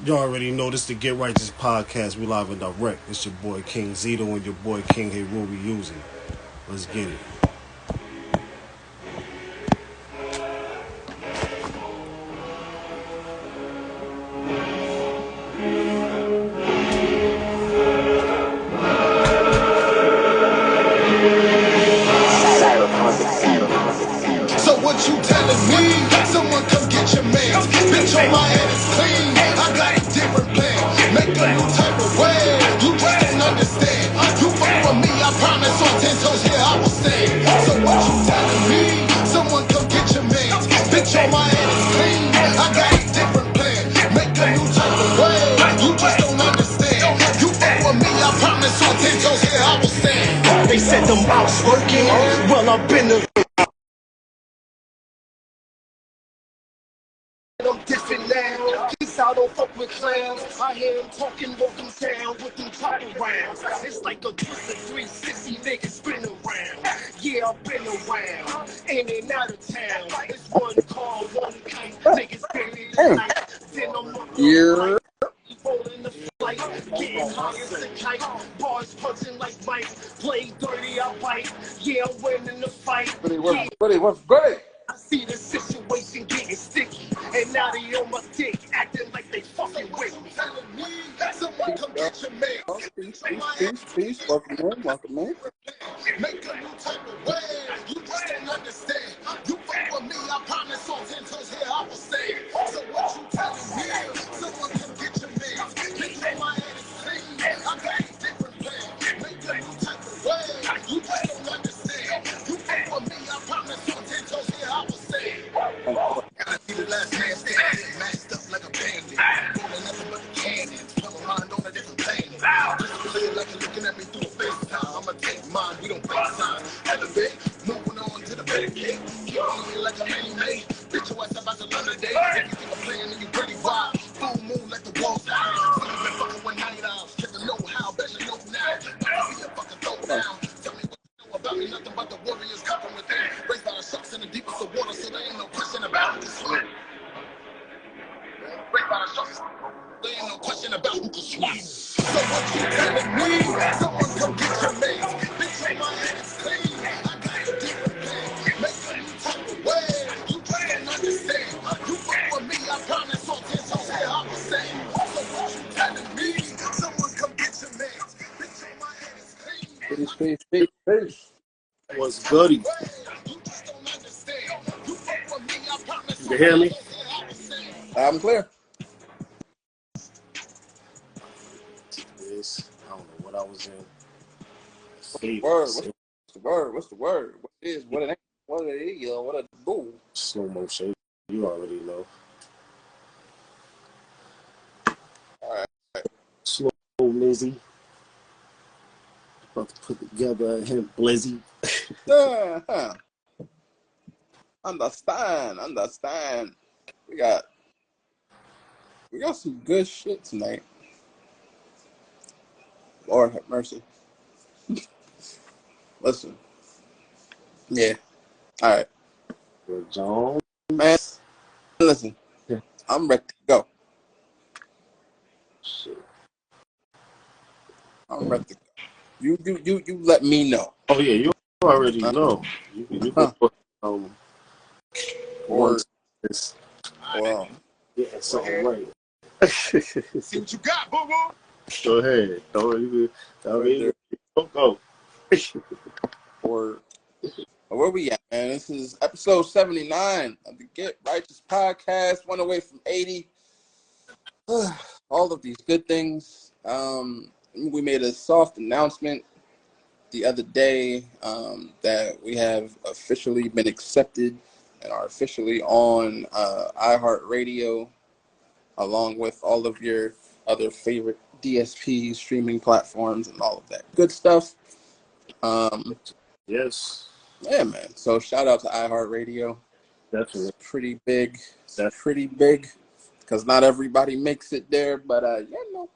You already know this the Get Righteous podcast. We live and direct. It's your boy King Zito and your boy King Heru we using. Let's get it. So what you telling me? Someone come get your man. Bitch, on my head is clean. I got a different plan. Make a new type of way. You just don't understand. You fuck with me, I promise on 10 toes here I will stand. So what you telling me? Someone come get your man. Bitch, on my head is clean. I got a different plan. Make a new type of way. You just don't understand. You fuck with me, I promise on 10 toes here I will stand. They said the mouse working. Well, I've been the I'm different now. Peace, I don't fuck with clowns. I hear him talking, walking down with them chopper rounds. It's like a twisted 360 niggas spin around. Yeah, I've been around, in and out of town. It's one car, one kite. Niggas barely like. Then I'm up the rolling the flight, getting high as a kite. Bars punching like Mike. Play dirty, I bite. Yeah, I'm winning the fight. What's great? I see the situation getting sticky, and now they on my dick, acting like they fucking with me. Telling me that someone come get your man. Peace. Welcome in. Make a new type of way. You just don't understand. You fuck with me, I promise on 10 toes here I will stay. So what you telling me? Someone come get your man. Bitch, on my head is clean. I got a different plan. Make a new type of way. You just don't understand. You fuck with me, I promise on 10 toes here I will stay. Gotta be the last man standing, masked up like a bandit. Rolling nothing but the cannons, put my mind on a different planet. Just feel like you're looking at me through a FaceTime. I'ma take mine, we don't FaceTime. Elevate, moving on to the better cake. Keep on me like a anime. Bitch, your ass about to learn today. If you think I'm playing, then you pretty wild. Full moon like the walls down. So you been fucking with night owls. Check the know-how, bet you know now. I'll be a fucking throw down. Tell me what you know about me, nothing but the warriors coming within. Raised by the sharks in the deepest of water, so there ain't no question about this one. Raised by the sharks, there ain't no question about who can swim. So what you telling me? Someone come get your mates. Bitch, on my head is clean. I got a different plan. Make a new type of way. You just don't understand. You fuck with me, I promise on 10 toes here I will say. So what you telling me? Someone come get your mates. Bitch, on my head is clean. Peace. What's goody? You just don't understand. You fuck with me, I promise You can hear me? I'm clear. This, I don't know what I was in. What's the word? What it is? What it ain't? What it is? What it do? Slow motion. You already know. All right. Slow Lizzy. About to put together him Blizzy. Understand. We got some good shit tonight. Lord have mercy. Listen. Yeah. All right. Good John. Man, listen. Yeah. I'm ready to go. Shit. I'm ready to go. You let me know. Oh yeah, you already know. You can put Word. this. Well, Yeah, something right. See what you got, boo-boo. Go ahead. Go. Word. Where we at, man? This is episode 79 of the Get Righteous podcast. One away from 80. All of these good things. We made a soft announcement the other day that we have officially been accepted and are officially on iHeartRadio, along with all of your other favorite DSPs, streaming platforms, and all of that good stuff. Yes. Yeah, man. So shout out to iHeartRadio. Definitely. It's pretty big. It's pretty big because not everybody makes it there, but yeah, no.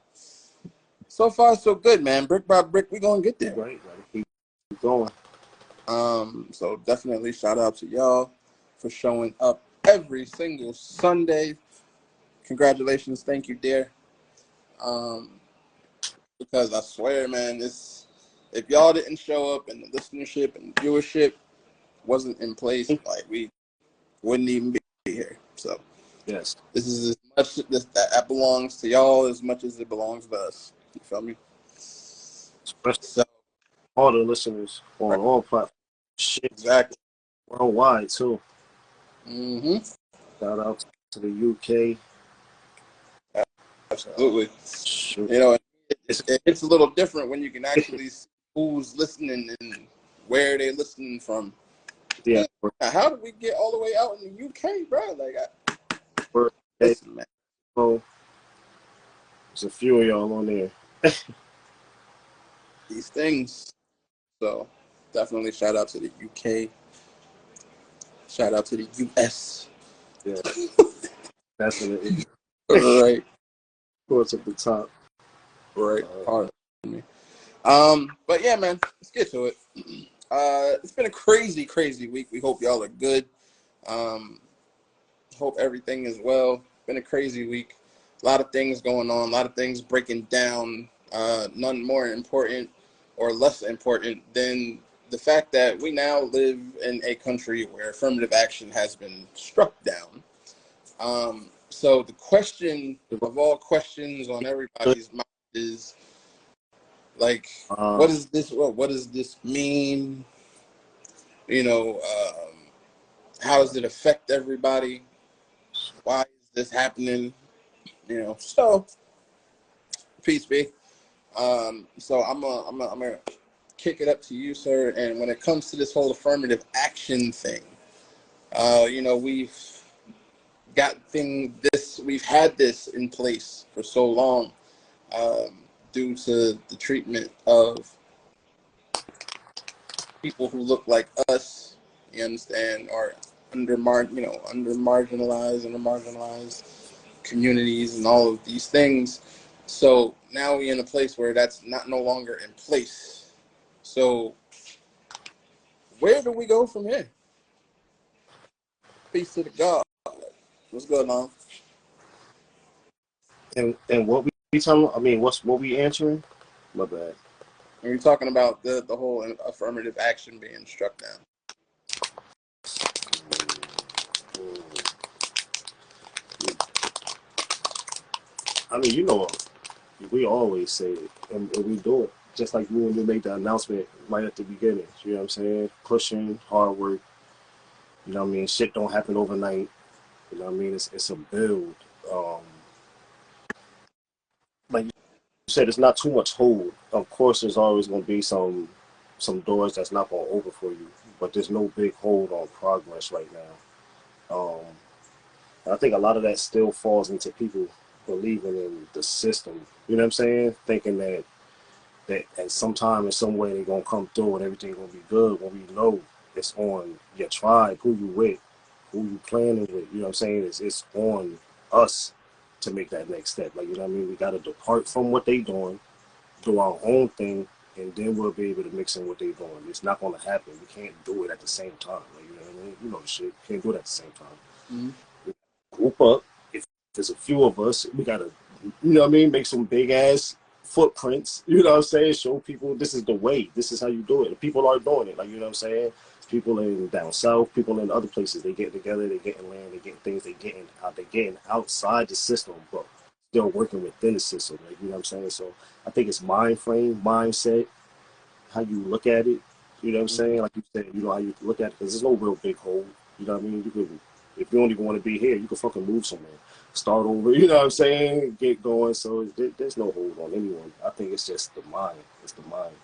So far, so good, man. Brick by brick, we're gonna get there. Right. Keep going. So definitely shout out to y'all for showing up every single Sunday, Congratulations. Thank you, dear. Because I swear, man, if y'all didn't show up and the listenership and viewership wasn't in place, like we wouldn't even be here. So Yes. this is as much that belongs to y'all as much as it belongs to us. You feel me? Especially So all the listeners on all platforms. Shit, exactly. worldwide too. Mm-hmm. Shout out to the UK. Absolutely. Shoot. You know, it's a little different when you can actually see who's listening and where they're listening from. Yeah. Now, how did we get all the way out in the UK, bro? Like, Hey, listen, man. so there's a few of y'all on there. These things. So definitely shout out to the UK. Shout out to the US. Yeah. Definitely. Right. Course at the top. Right. Pardon me. But yeah, man, let's get to it. It's been a crazy, crazy week. We hope y'all are good. Hope everything is well. Been a crazy week. A lot of things going on. A lot of things breaking down. None more important or less important than the fact that we now live in a country where affirmative action has been struck down. So the question of all questions on everybody's mind is, like, what is this? What does this mean? You know, how does it affect everybody? Why is this happening? You know, so peace be. So I'm gonna kick it up to you, sir. And when it comes to this whole affirmative action thing, you know, we've had this in place for so long, due to the treatment of people who look like us. You understand, or under marginalized communities and all of these things. So now we're in a place where that's no longer in place. So where do we go from here? Peace to the God. What's going on? And what we talking about? I mean, what we answering? My bad. We're talking about the whole affirmative action being struck down. I mean, you know, we always say it, and we do it. Just like when you made the announcement right at the beginning. You know what I'm saying? Pushing, hard work. You know what I mean? Shit don't happen overnight. You know what I mean? It's a build. Um, like you said, it's not too much hold. Of course, there's always going to be some doors that's not going to open for you, but there's no big hold on progress right now. And I think a lot of that still falls into people believing in the system. You know what I'm saying? Thinking that at some time in some way they're gonna come through and everything gonna be good, when we know it's on your tribe, who you with, who you planning with. You know what I'm saying? It's on us to make that next step. Like, you know what I mean? We gotta depart from what they doing, do our own thing, and then we'll be able to mix in what they doing. It's not gonna happen. We can't do it at the same time. Like, you know what I mean? You know the shit. Can't do it at the same time. Mm-hmm. Group up. If there's a few of us, we gotta, you know what I mean, make some big ass footprints. You know what I'm saying? Show people this is the way. This is how you do it. And people are doing it. Like, you know what I'm saying? People in down south, people in other places, they get together, they getting land, they getting things, they getting outside the system, but still working within the system. Like, you know what I'm saying? So I think it's mind frame, mindset, how you look at it. You know what I'm saying? Like you said, you know how you look at it, because there's no real big hole. You know what I mean? You could, if you only want to be here, you can fucking move somewhere, start over. You know what I'm saying? Get going. So there's no hold on anyone. I think it's just the mind. It's the mind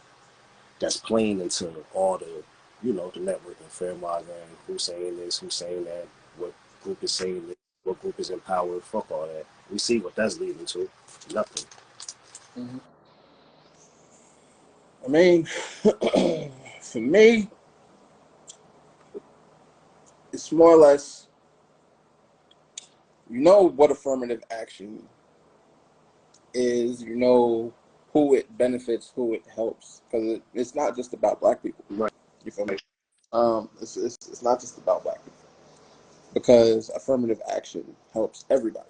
that's playing into all the, you know, the networking, fair market, who's saying this, who's saying that, what group is saying this, what group is empowered. Fuck all that. We see what that's leading to. Nothing. Mm-hmm. I mean, for me, it's more or less, you know what affirmative action is, you know who it benefits, who it helps, because it's not just about black people. Right. You feel me? It's not just about black people, because affirmative action helps everybody.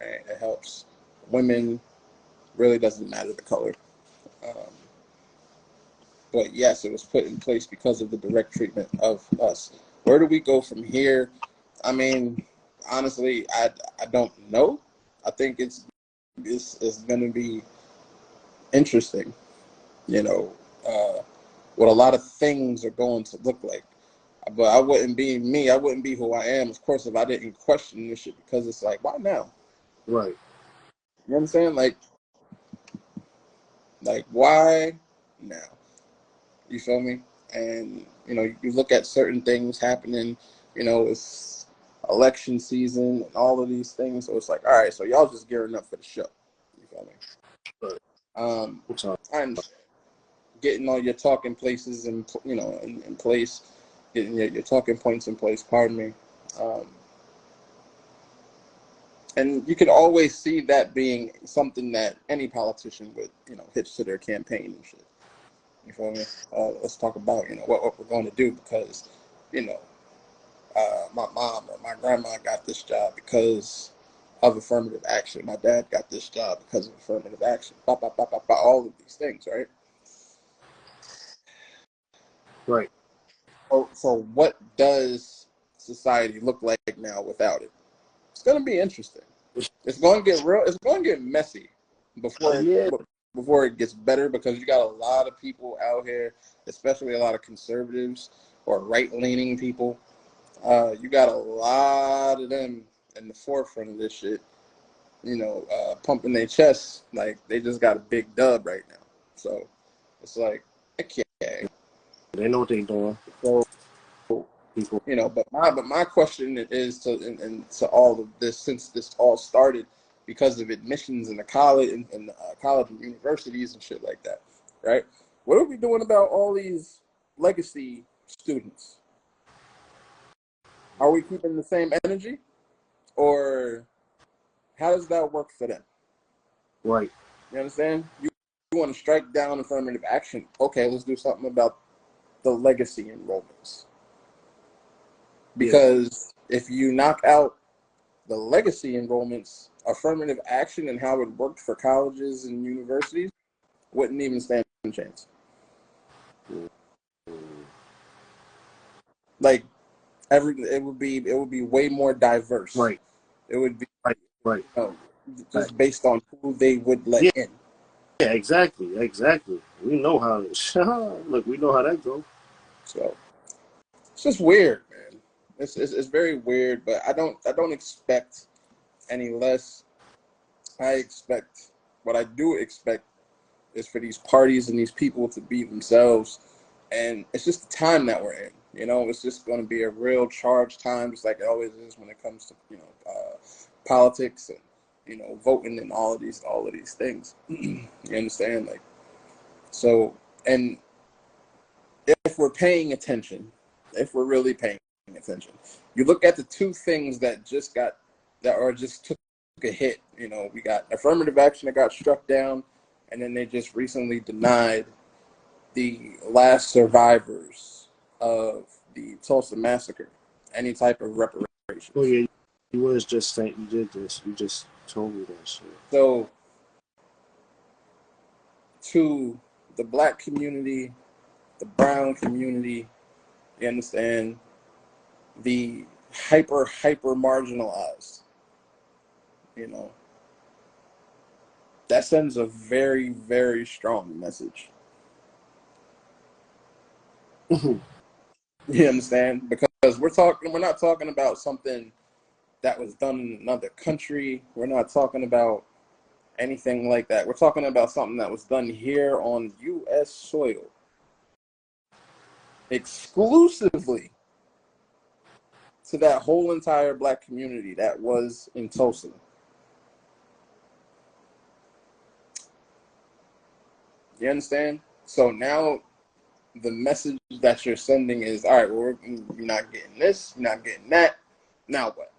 and it helps women. Really doesn't matter the color. But yes, it was put in place because of the direct treatment of us. Where do we go from here? I mean, honestly, I don't know. I think it's going to be interesting, you know, what a lot of things are going to look like. But I wouldn't be me. I wouldn't be who I am, of course, if I didn't question this shit, because it's like, why now? Right. You know what I'm saying? Like why now? You feel me? And, you know, you look at certain things happening, you know, it's election season and all of these things. So it's like, all right, so y'all just gearing up for the show. You feel me? I understand. Getting all your talking places in, you know, in place, getting your talking points in place, pardon me. And you can always see that being something that any politician would, you know, hitch to their campaign and shit. You feel me? Let's talk about, you know, what we're going to do, because, you know, my mom or my grandma got this job because of affirmative action. My dad got this job because of affirmative action. All of these things, right? Right. So what does society look like now without it? It's going to be interesting. It's going to get real. It's going to get messy before it gets better, because you got a lot of people out here, especially a lot of conservatives or right-leaning people. You got a lot of them in the forefront of this shit, you know, pumping their chests like they just got a big dub right now. So it's like, okay, They know what they're doing. so People. you know, but my question is to and to all of this, since this all started because of admissions in the college and college and universities and shit like that, right? What are we doing about all these legacy students? Are we keeping the same energy, or how does that work for them? Right. You understand? You want to strike down affirmative action. Okay, let's do something about the legacy enrollments. Because if you knock out the legacy enrollments, affirmative action and how it worked for colleges and universities wouldn't even stand a chance. Like it would be way more diverse. Right. It would be Right. Just based on who they would let in. Yeah, exactly. We know how. Look, we know how that goes. So it's just weird, man. It's very weird, but I don't expect any less. What I do expect is for these parties and these people to be themselves, and it's just the time that we're in. You know, it's just going to be a real charged time, just like it always is when it comes to, you know, politics and, you know, voting and all of these things. You understand? Like, so, and if we're paying attention, if we're really paying attention, you look at the two things that just took a hit. You know, we got affirmative action that got struck down, and then they just recently denied the last survivors of the Tulsa massacre any type of reparations. Oh yeah, you was just saying you did this. You just told me that shit. So, to the black community, the brown community, you understand, the hyper marginalized, you know, that sends a very, very strong message. You understand? Because we're not talking about something that was done in another country. We're not talking about anything like that. We're talking about something that was done here on U.S. soil, exclusively to that whole entire black community that was in Tulsa. You understand? So now the message that you're sending is, all right, well, you're not getting this, you're not getting that. Now what?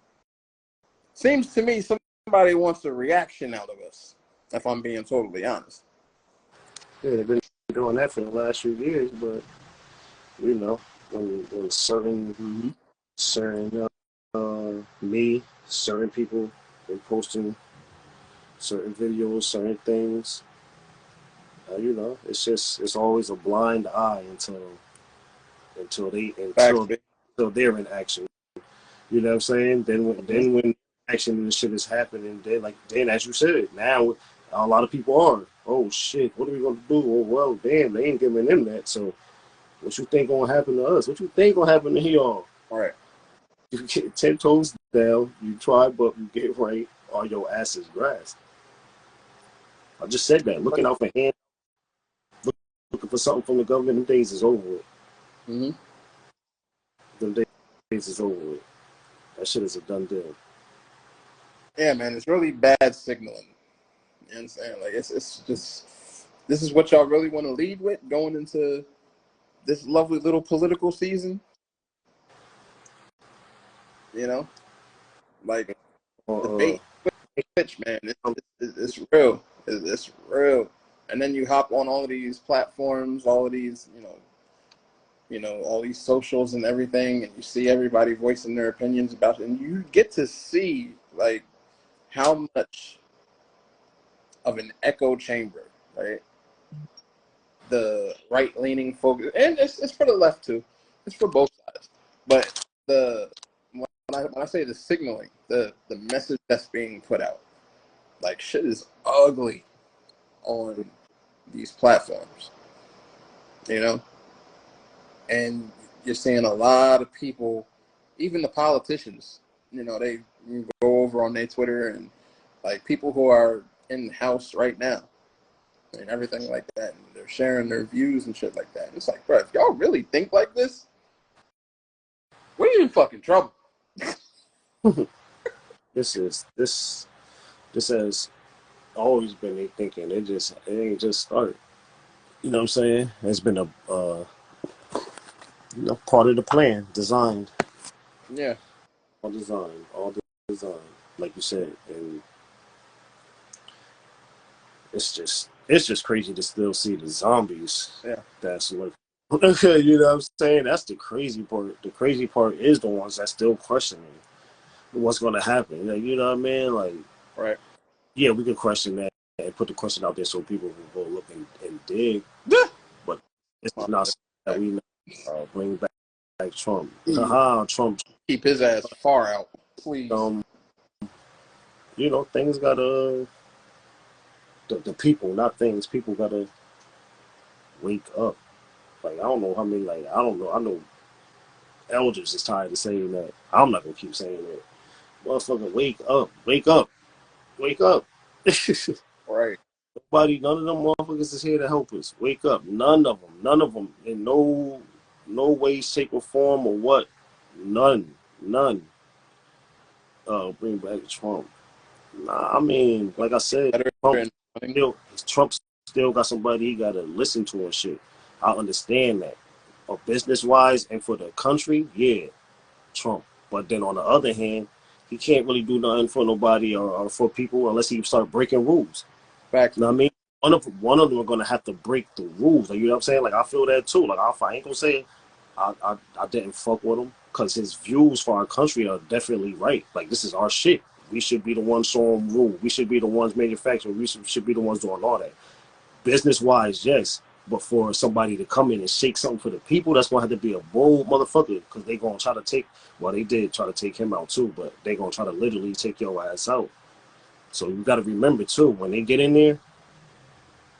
Seems to me somebody wants a reaction out of us, if I'm being totally honest. Yeah, they've been doing that for the last few years, but you know, when certain me, certain people been posting certain videos, certain things. You know, it's always a blind eye until they Facts, until they're in action. You know what I'm saying? big. When action and the shit is happening, then as you said, now a lot of people are. Oh shit, what are we gonna do? Oh well, damn, they ain't giving them that. So what you think gonna happen to us? What you think gonna happen to y'all? All right. You get 10 toes down, you try, but you get right, or your ass is grass. I just said that. Looking out for hand, looking for something from the government, them days is over with. Mm-hmm. Them days is over with. That shit is a done deal. Yeah, man, it's really bad signaling. You know what I'm saying? Like, it's just, this is what y'all really want to lead with going into this lovely little political season? You know? Like, Uh, debate, Twitch, man, it's real. It's real. And then you hop on all of these platforms, all of these, all these socials and everything, and you see everybody voicing their opinions about it, and you get to see, like, how much of an echo chamber, right? The right-leaning folks, and it's for the left too. It's for both sides. But when I say the signaling, the message that's being put out, like, shit is ugly on these platforms, you know. And you're seeing a lot of people, even the politicians, they go over on their Twitter, and like people who are in the House right now and everything like that, and they're sharing their views and shit like that. It's like, bro, if y'all really think like this, we're in fucking trouble. this has always been their thinking. It ain't just started. You know what I'm saying? It's been a part of the plan, designed, Yeah, all designed, like you said, and it's just crazy to still see the zombies. yeah. That's what. You know what I'm saying? That's the crazy part. The crazy part is the ones that still questioning what's going to happen. Like, you know what I mean? Like, Right. yeah, we can question that and put the question out there so people can go look and dig. But it's not something that we bring back Trump. Haha, Trump. Keep his ass far out, please. Things gotta the people, not things. People gotta wake up. Like I don't know how many. Like I don't know. I know elders is tired of saying that. I'm not gonna keep saying that. Motherfucker, wake up, wake up, wake up. Right. None of them motherfuckers is here to help us. Wake up. None of them. In no way, shape, or form, or what. None. Bring back Trump. Nah, I mean, like I said, Trump still got somebody he got to listen to and shit. I understand that. But business wise and for the country, yeah, Trump. But then on the other hand, he can't really do nothing for nobody or for people unless he start breaking rules. Facts. You know what I mean? One of them are gonna have to break the rules. Like, you know what I'm saying? Like I feel that too. Like I ain't gonna say I didn't fuck with him because his views for our country are definitely right. Like this is our shit. We should be the ones showing rule. We should be the ones manufacturing. We should be the ones doing all that. Business wise, yes. But for somebody to come in and shake something for the people, that's gonna have to be a bold motherfucker because they gonna try to take. Well, they did try to take him out too, but they gonna try to literally take your ass out. So you got to remember too when they get in there.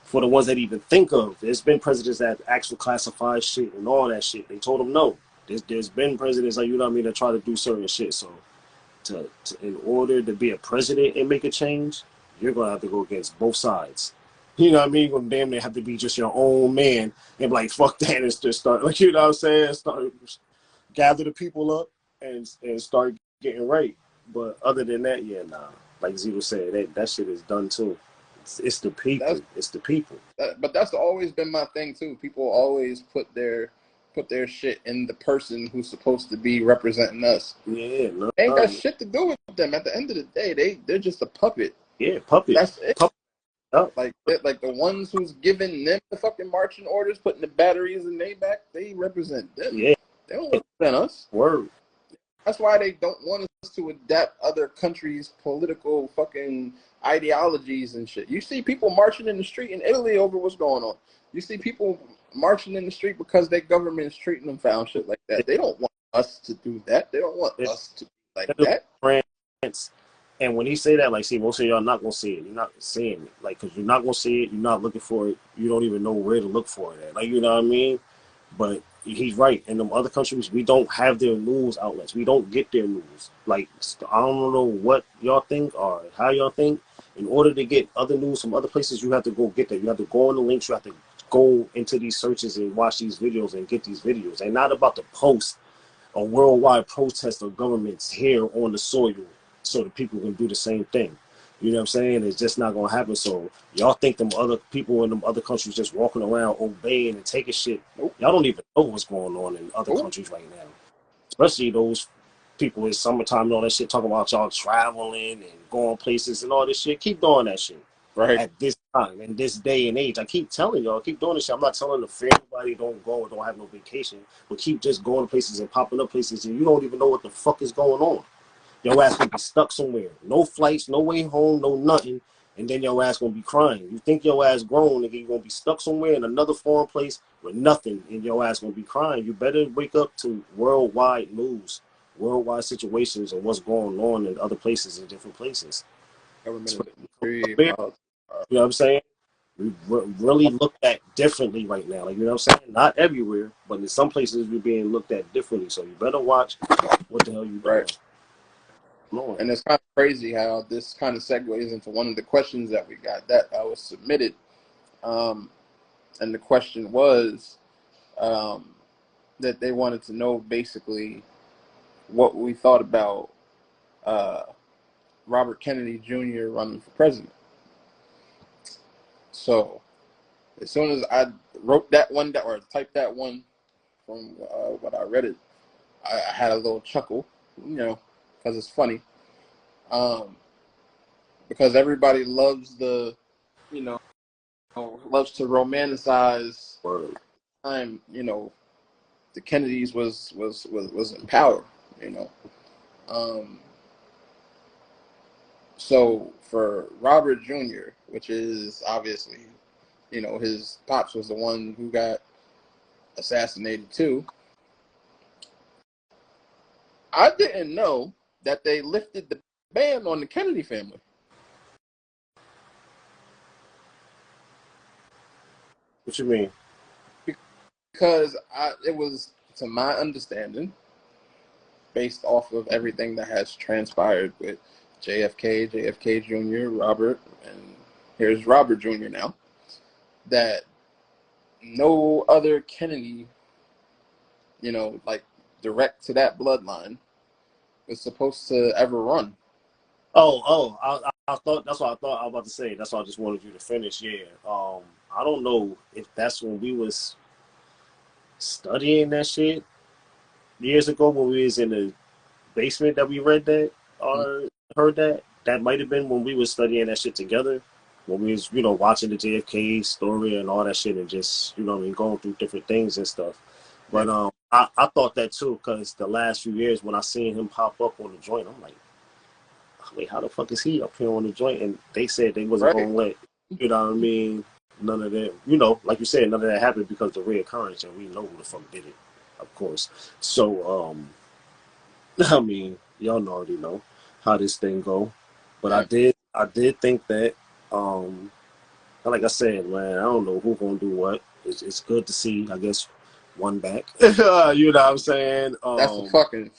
For the ones that even think of, there's been presidents that actually classify shit and all that shit. They told them no. There's been presidents like, you know what I mean, that try to do certain shit. So in order to be a president and make a change, you're gonna have to go against both sides. You know what I mean? You're gonna damn near have to be just your own man and be like fuck that and just start, like, you know what I'm saying, start gather the people up and start getting right. But other than that, yeah, nah. Like Zito said, that shit is done too. It's the people. It's the people. But that's always been my thing too. People always put their shit in the person who's supposed to be representing us. Yeah, no, Ain't got shit to do with them. At the end of the day, they're just a puppet. Yeah, puppet. That's it. Puppet. Oh. Like the ones who's giving them the fucking marching orders, putting the batteries in their back, they represent them. Yeah. They don't represent us. Word. That's why they don't want us to adapt other countries' political fucking ideologies and shit. You see people marching in the street in Italy over what's going on. You see people marching in the street because their government is treating them foul, shit like that. They don't want us to do that. They don't want us to be like that. France. And when he say that, like, see, most of y'all not gonna see it. You're not seeing it, like, because you're not gonna see it. You're not looking for it. You don't even know where to look for it at. Like, you know what I mean? But he's right. In them other countries, we don't have their news outlets. We don't get their news. Like, I don't know what y'all think or how y'all think. In order to get other news from other places, you have to go get that. You have to go on the links. You have to go into these searches and watch these videos and get these videos. They're not about to post a worldwide protest of governments here on the soil so the people can do the same thing. You know what I'm saying? It's just not gonna happen. So y'all think them other people in them other countries just walking around obeying and taking shit. Nope. Y'all don't even know what's going on in other countries right now. Especially those people in summertime and all that shit talking about y'all traveling and going places and all this shit. Keep doing that shit. Right. At this time, in this day and age. I keep telling y'all, keep doing this shit. I'm not telling the fair anybody don't go or don't have no vacation, but keep just going to places and popping up places and you don't even know what the fuck is going on. Your ass gonna be stuck somewhere. No flights, no way home, no nothing. And then your ass gonna be crying. You think your ass grown, nigga, you gonna be stuck somewhere in another foreign place with nothing, and your ass gonna be crying. You better wake up to worldwide news, worldwide situations, and what's going on in other places, in different places. Government is You very know what I'm saying? We really looked at differently right now. Like, you know what I'm saying? Not everywhere, but in some places we're being looked at differently. So you better watch what the hell you doing. right. Lord. And it's kind of crazy how this kind of segues into one of the questions that we got that was submitted. And the question was that they wanted to know basically what we thought about Robert Kennedy Jr. running for president. So as soon as I wrote that one down or typed that one from what I read it, I had a little chuckle, you know, because it's funny. Because everybody loves the, you know, loves to romanticize time, you know, the Kennedys was in power, you know. So for Robert Jr., which is obviously, you know, his pops was the one who got assassinated too. I didn't know that they lifted the ban on the Kennedy family. What you mean? Because it was, to my understanding, based off of everything that has transpired with JFK Jr., Robert, and here's Robert Jr. now, that no other Kennedy, you know, like direct to that bloodline, was supposed to ever run. I thought that's what I thought I was about to say. That's why I just wanted you to finish. Yeah. I don't know if that's when we was studying that shit years ago when we was in the basement that we read that or heard that. That might have been when we was studying that shit together. When we was, you know, watching the JFK story and all that shit and just, you know what I mean, going through different things and stuff. But I thought that too, because the last few years when I seen him pop up on the joint, I'm like, wait, how the fuck is he up here on the joint? And they said they wasn't Right. gonna let, you know what I mean, none of that, you know, like you said, none of that happened because of the reoccurrence, and we know who the fuck did it, of course. So, I mean, y'all already know how this thing go. But Yeah. I did think that, like I said, man, I don't know who gonna do what. It's good to see, I guess, one back. You know what I'm saying? That's a fucking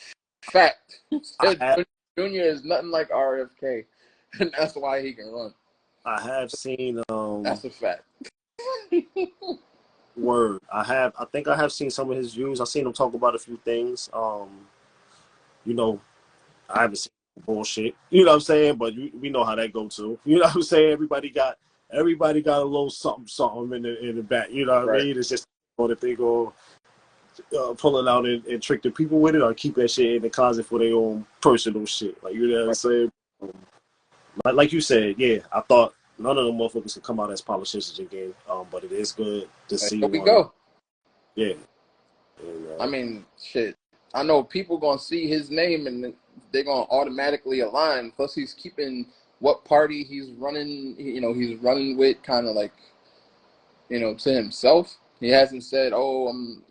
fact. I have, Junior is nothing like RFK, and that's why he can run. I have seen That's a fact. word. I think I have seen some of his views. I've seen him talk about a few things. You know, I haven't seen bullshit. You know what I'm saying? But we know how that go too. You know what I'm saying? Everybody got a little something in the back. You know what I Right. mean? It's just if they go pull it out and trick the people with it, or keep that shit in the closet for their own personal shit. Like, you know what I'm saying? Like you said, yeah, I thought none of them motherfuckers could come out as politicians again. But it is good to see Here we one. go. Yeah. And, I mean, shit. I know people gonna see his name and they're gonna automatically align. Plus, he's keeping what party he's running. He's running with, kind of like, to himself. He hasn't said, "Oh, I'm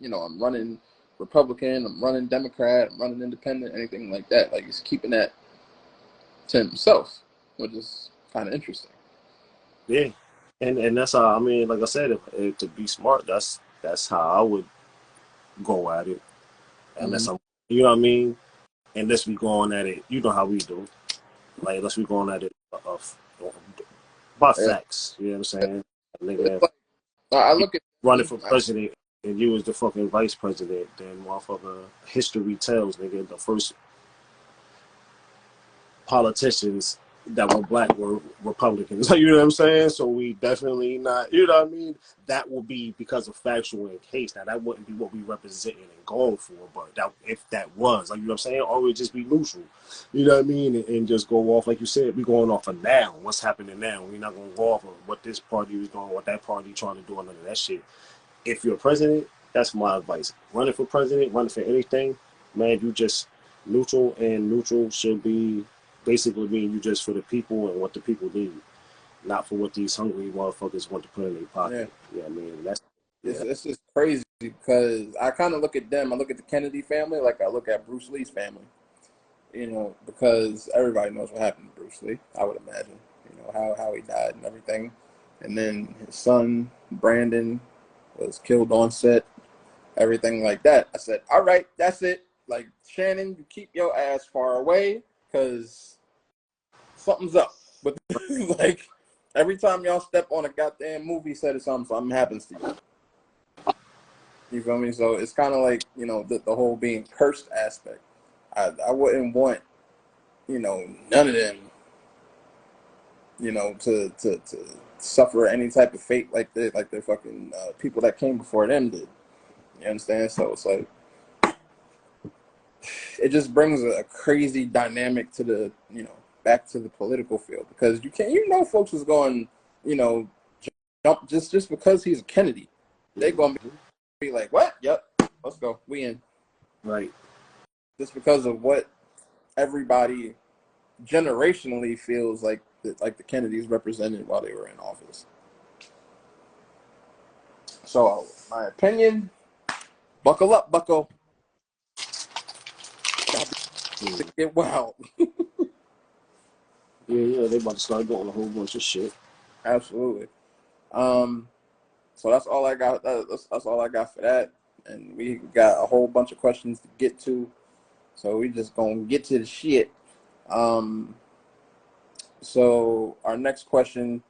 running Republican, I'm running Democrat, I'm running Independent," anything like that. Like, he's keeping that to himself, which is kind of interesting. Yeah, and that's how, I mean, like I said, if to be smart, that's how I would go at it, unless I'm, you know what I mean. Unless we going at it, you know how we do. Like, unless we going at it by Yeah. facts. You know what I'm saying? Nigga, Like, I look at running for president and you was the fucking vice president, then motherfucker, history tells, nigga, the first politicians that were black were Republicans. You know what I'm saying? So we definitely not, you know what I mean? That will be because of factual and case. Now, that wouldn't be what we representing and going for, but that, if that was, like, you know what I'm saying? Or we'd just be neutral, you know what I mean? And just go off, like you said, we going off of now, what's happening now. We're not going to go off of what this party was doing, what that party trying to do, none of that shit. If you're president, that's my advice. Running for president, running for anything, man, you just neutral, and neutral should be basically mean you just for the people and what the people need, not for what these hungry motherfuckers want to put in their pocket. Yeah, I mean, that's, yeah. It's just crazy because I kind of look at them. I look at the Kennedy family like I look at Bruce Lee's family. Because everybody knows what happened to Bruce Lee, I would imagine. How he died and everything. And then his son, Brandon, was killed on set, everything like that. I said, all right, that's it. Like, Shannon, you keep your ass far away because something's up. But, like, every time y'all step on a goddamn movie set or something happens to you. You feel me? So it's kind of like, the whole being cursed aspect. I wouldn't want, none of them, to suffer any type of fate like the fucking people that came before them did. You understand? So it's like, it just brings a crazy dynamic to the, back to the political field, because you can't, folks is going, jump just because he's a Kennedy. They're going to be like, what? Yep, let's go. We in. Right. Just because of what everybody generationally feels like the Kennedys represented while they were in office. So, my opinion, buckle up, bucko. Get wild. Yeah, they about to start doing a whole bunch of shit. Absolutely. So that's all I got. That's all I got for that. And we got a whole bunch of questions to get to. So we just gonna get to the shit. So our next question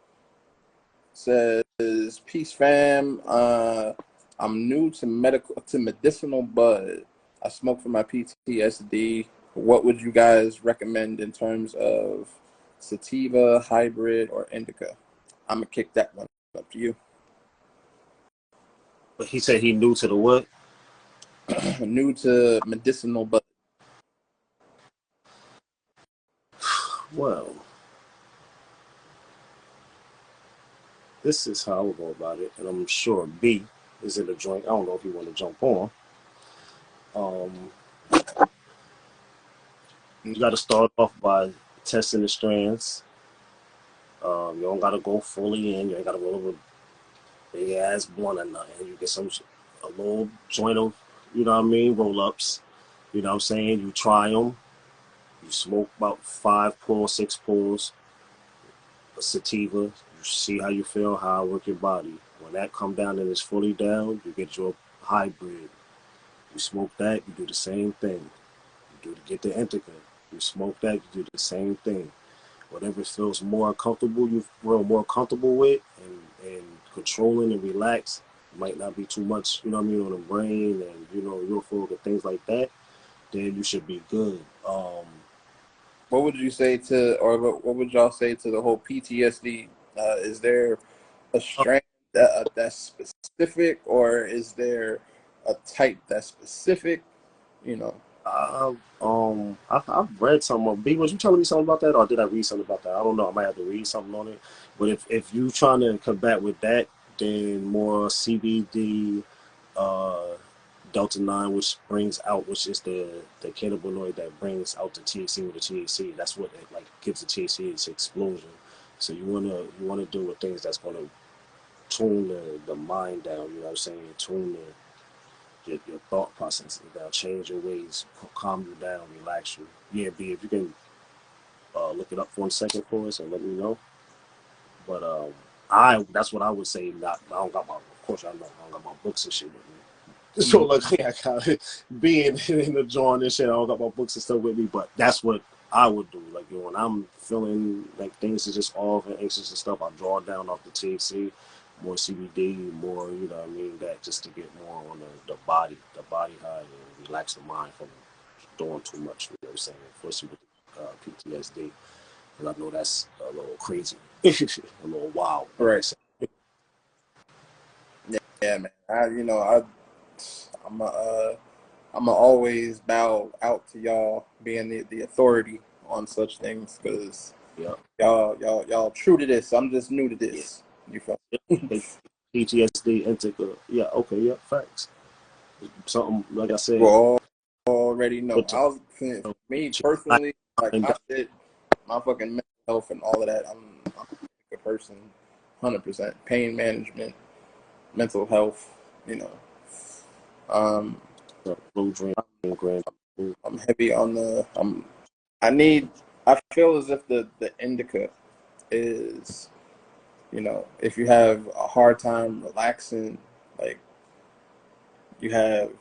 says, "Peace, fam. I'm new to medicinal bud. I smoke for my PTSD. What would you guys recommend in terms of sativa, hybrid, or indica?" I'm gonna kick that one up to you. But he said he new to the what? New to medicinal bud. Well, this is how I would go about it, and I'm sure B is in the joint. I don't know if you want to jump on. You got to start off by testing the strands. You don't got to go fully in. You ain't got to roll over big ass blunt or nothing. You get a little joint of, you know what I mean, roll ups. You know what I'm saying? You try them. You smoke about 5 pulls, 6 pulls of sativa. You see how you feel, how it work your body. When that come down and it's fully down, you get your hybrid. You smoke that, you do the same thing. You get the indica. You smoke that, you do the same thing. Whatever feels more comfortable, you feel more comfortable with, and controlling and relax. Might not be too much, you know what I mean, on the brain and, your food and things like that. Then you should be good. What would you say to, or what would y'all say to the whole PTSD? Is there a strand that's specific, or is there a type that's specific? I've read something. B, was you telling me something about that, or did I read something about that? I don't know. I might have to read something on it. But if you trying to combat with that, then more CBD, Delta 9, which brings out, which is the cannabinoid that brings out the THC with the THC. That's what it, like, gives the THC its explosion. So you wanna do with things that's gonna tune the mind down. You know what I'm saying? Tune your thought processes down, change your ways, calm you down, relax you. Yeah, B, if you can look it up for a second for us and let me know. But that's what I would say. Not, I don't got my, of course I know I don't got my books and shit with me. So luckily I got being in the drawing and shit. I don't got my books and stuff with me, but that's what I would do. Like, you know, when I'm feeling like things are just off and anxious and stuff, I draw down off the THC, more CBD, more, you know what I mean, that just to get more on the body high and relax the mind from doing too much. You know what I'm saying? Especially with PTSD, because I know that's a little crazy, a little wild. Right. Yeah, man. I'm a always bow out to y'all being the authority on such things, because y'all true to this. I'm just new to this. You feel PTSD, Antica. Yeah, okay, yeah, facts. Something like I said. Well, already know. Me personally, like my shit, my fucking mental health and all of that. I'm a good person, 100%. Pain management, mental health. You know, Blue Dream, Grand. I'm heavy on the. I feel as if the indica is, you know, if you have a hard time relaxing, like you have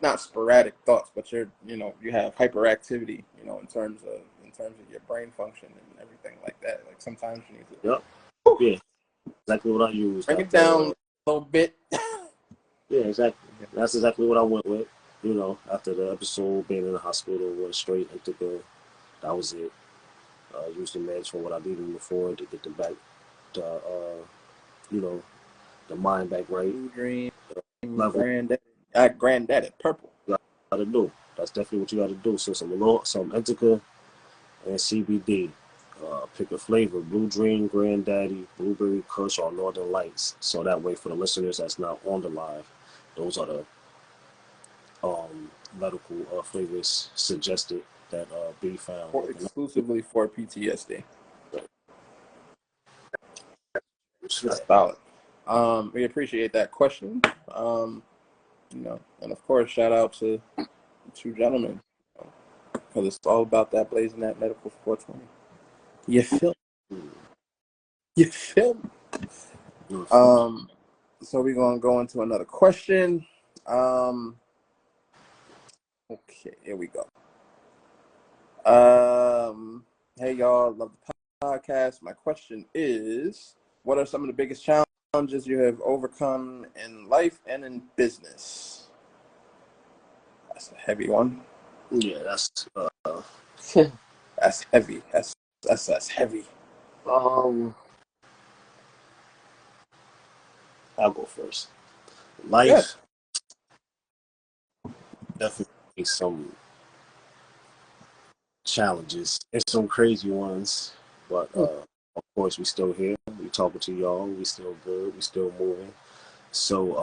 not sporadic thoughts, but you have hyperactivity, you know, in terms of your brain function and everything like that. Like sometimes you need to. Yep. Yeah. Exactly what I use. Bring it down a little bit. Yeah, exactly. That's exactly what I went with. You know, after the episode, being in the hospital, went straight into that was it. Used the meds for what I needed before to get you know, the mind back right. Blue Dream, Granddaddy, purple. You gotta do. That's definitely what you gotta do. So some indica and CBD. Pick a flavor: Blue Dream, Granddaddy, Blueberry Kush, or Northern Lights. So that way, for the listeners that's not on the live, those are the medical flavors suggested that be found Exclusively for PTSD. That's solid. We appreciate that question. You know, and of course, shout out to the two gentlemen, because it's all about that blazing that medical 420. You feel? You feel? So we're gonna go into another question. Okay, here we go. Hey y'all, love the podcast. My question is, what are some of the biggest challenges you have overcome in life and in business? That's a heavy one. Yeah, that's that's heavy. That's heavy. I'll go first. Life definitely some challenges and some crazy ones, but of course we still here. We talking to y'all. We still good. We still moving. So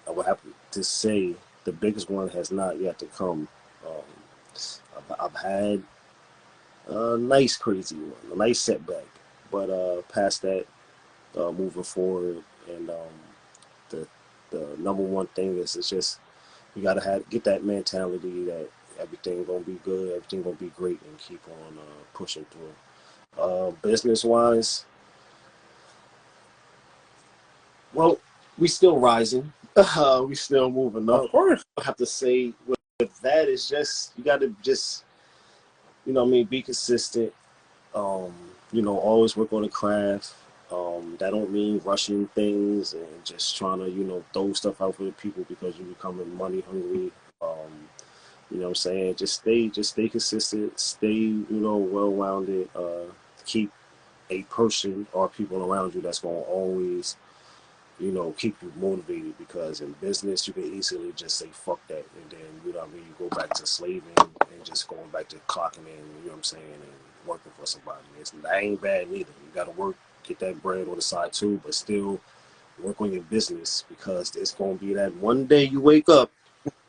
I would have to say the biggest one has not yet to come. I've had a nice crazy one, a nice setback, but past that, moving forward, and the number one thing is it's just you gotta get that mentality that everything gonna be good, everything gonna be great, and keep on pushing through. Business wise, well, we still rising, we still moving up. Of course, I have to say with that, it's just you gotta just be consistent. Always work on the craft. That don't mean rushing things and just trying to, throw stuff out for the people because you're becoming money hungry. You know what I'm saying? Just stay consistent, stay, well-rounded, keep a person or people around you that's going to always, keep you motivated, because in business, you can easily just say, fuck that. And then, you go back to slaving and just going back to clocking in, you know what I'm saying, and working for somebody. That ain't bad neither. You got to work, get that bread on the side too, but still work on your business, because it's going to be that one day you wake up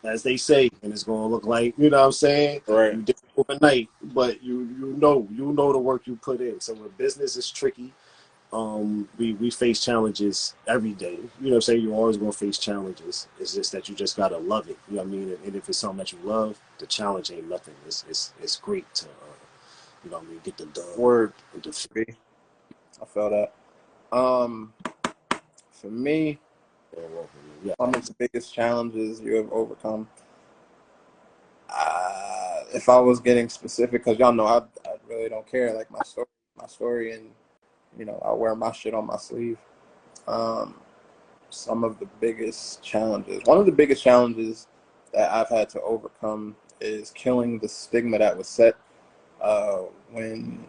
as they say, and it's gonna look like, you know what I'm saying? Right. You did it overnight, but you know the work you put in. So when business is tricky, we face challenges every day. You know what I'm saying? You're always gonna face challenges. It's just that you just gotta love it. You know what I mean? And if it's something that you love, the challenge ain't nothing. It's great to you know what I mean, get the dub. Word. I felt that. For me, one of the biggest challenges you have overcome. If I was getting specific, because y'all know I really don't care. Like my story, and you know I wear my shit on my sleeve. Some of the biggest challenges. One of the biggest challenges that I've had to overcome is killing the stigma that was set when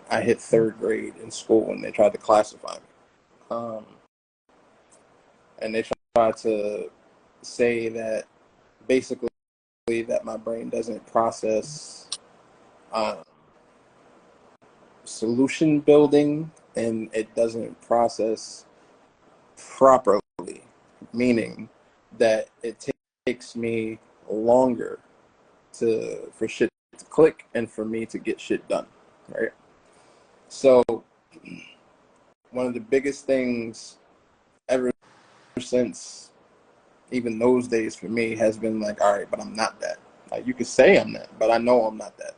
I hit third grade in school when they tried to classify me. And they tried to say that basically that my brain doesn't process solution building and it doesn't process properly, meaning that it takes me longer for shit to click and for me to get shit done, right? So one of the biggest things ever since even those days for me has been like, all right, but I'm not that. Like you could say I'm that, but I know I'm not that.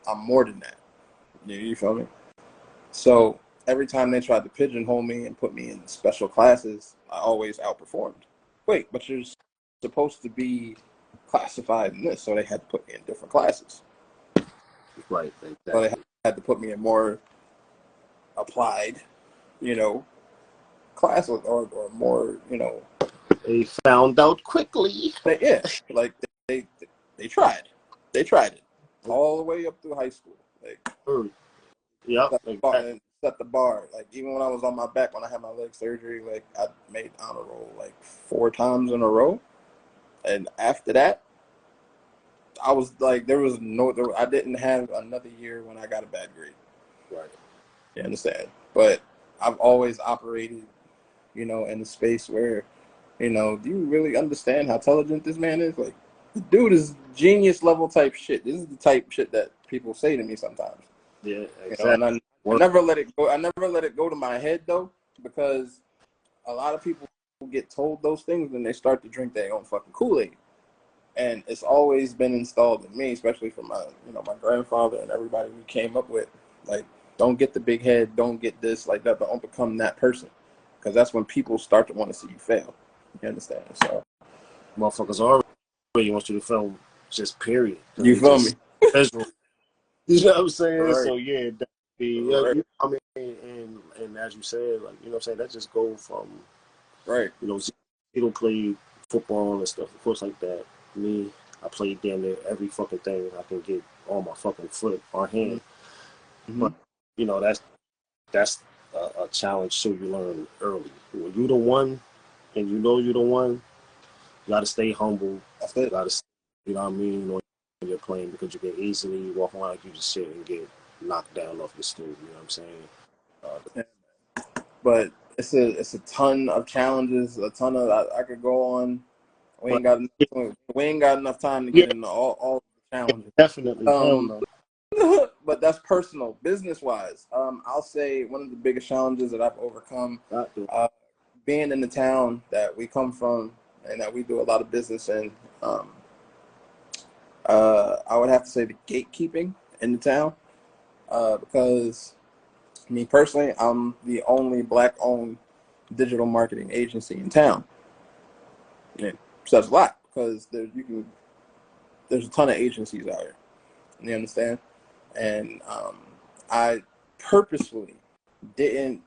I'm more than that. You feel me? So every time they tried to pigeonhole me and put me in special classes, I always outperformed. Wait, but you're supposed to be classified in this, so they had to put me in different classes. Right, exactly. So they had to put me in more applied, you know, classes or more, you know. They found out quickly. Yeah, like they tried. They tried it all the way up through high school. Like, yeah, set the bar. Like even when I was on my back when I had my leg surgery, like I made honor roll like 4 times in a row, and after that, I was like, I didn't have another year when I got a bad grade. Right. You understand? But I've always operated, you know, in a space where, you know, do you really understand how intelligent this man is? Like, the dude is genius level type shit. This is the type shit that people say to me sometimes. Yeah, exactly. You know, and I never let it go. I never let it go to my head though, because a lot of people get told those things and they start to drink their own fucking Kool-Aid. And it's always been installed in me, especially from my grandfather and everybody we came up with. Like, don't get the big head, don't get this, like that, don't become that person. Because that's when people start to want to see you fail. You understand? So, motherfuckers already want you to fail, just period. You feel me? You know what I'm saying? Right. So yeah, Right. I mean, and as you said, like, you know what I'm saying, that just go from, right. You know, Zito played football and stuff, of course, like that. Me, I played damn near every fucking thing I can get on my fucking foot or hand. Mm-hmm. But you know, that's a challenge. So you learn early. When you the one, and you know you're the one, you gotta stay humble. That's it. You gotta, you know what I mean, when you're playing, because you can easily walk around like you just shit and get knocked down off the stool. You know what I'm saying? But it's a ton of challenges. A ton of I could go on. We ain't got enough time to get into all the challenges. Definitely. Hell no. But that's personal. Business wise, I'll say one of the biggest challenges that I've overcome, being in the town that we come from and that we do a lot of business in. I would have to say the gatekeeping in the town, because me personally, I'm the only Black-owned digital marketing agency in town. Yeah, so that's a lot, because there's a ton of agencies out here. You understand? And I purposefully didn't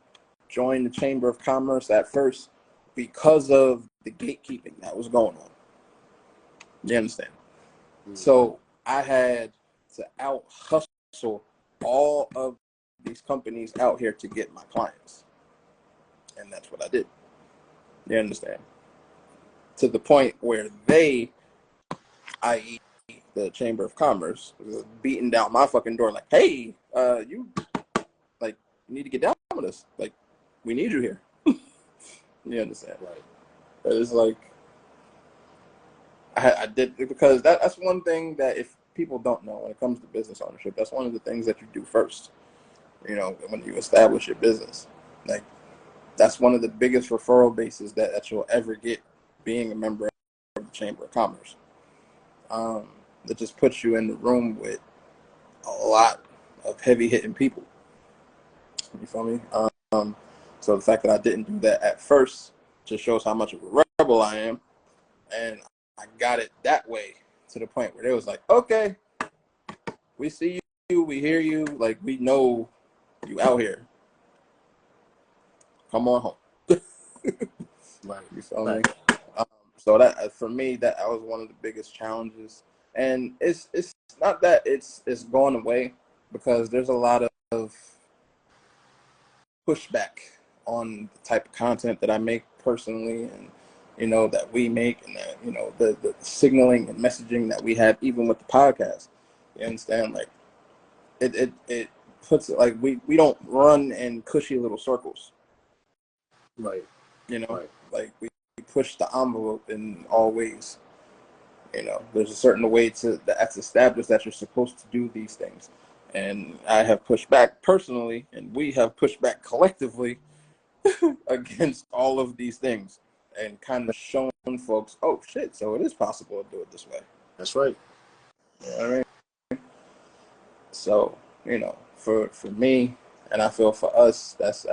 join the Chamber of Commerce at first because of the gatekeeping that was going on. You understand? Mm-hmm. So I had to out hustle all of these companies out here to get my clients. And that's what I did. You understand? To the point where they, i.e., the Chamber of Commerce, was beating down my fucking door like, hey, you need to get down with us. Like, we need you here. You understand? Right. But it's like, I did, because that's one thing that if people don't know when it comes to business ownership, that's one of the things that you do first. You know, when you establish your business, like that's one of the biggest referral bases that you'll ever get, being a member of the Chamber of Commerce. That just puts you in the room with a lot of heavy hitting people. You feel me? So the fact that I didn't do that at first just shows how much of a rebel I am, and I got it that way to the point where they was like, okay, we see you, we hear you, like we know you out here. Come on home. Right. You feel me? So that for me, that was one of the biggest challenges, and it's not that it's going away, because there's a lot of pushback on the type of content that I make personally, and you know that we make, and that, you know, the signaling and messaging that we have, even with the podcast. You understand? Like it puts it like we don't run in cushy little circles. Right. You know, Right. like we push the envelope in all ways. You know, there's a certain way that's established that you're supposed to do these things. And I have pushed back personally, and we have pushed back collectively against all of these things, and kind of shown folks, oh shit, so it is possible to do it this way. That's right. You know what I mean? So, you know, for me, and I feel for us, that's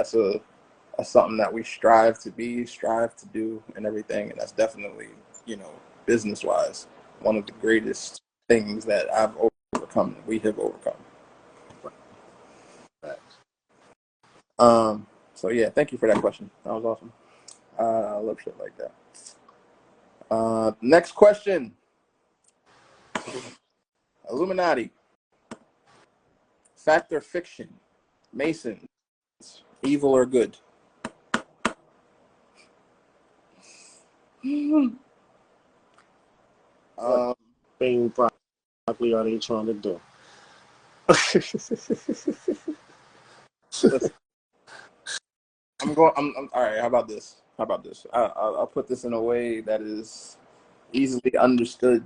something that we strive to do, and everything. And that's definitely, you know, business wise, one of the greatest things that I've overcome, that we have overcome. So yeah, thank you for that question. That was awesome. I love shit like that. Next question. Illuminati. Fact or fiction? Masons. Evil or good? Thing probably are they trying to do? Listen, I'm all right. How about this? I'll put this in a way that is easily understood.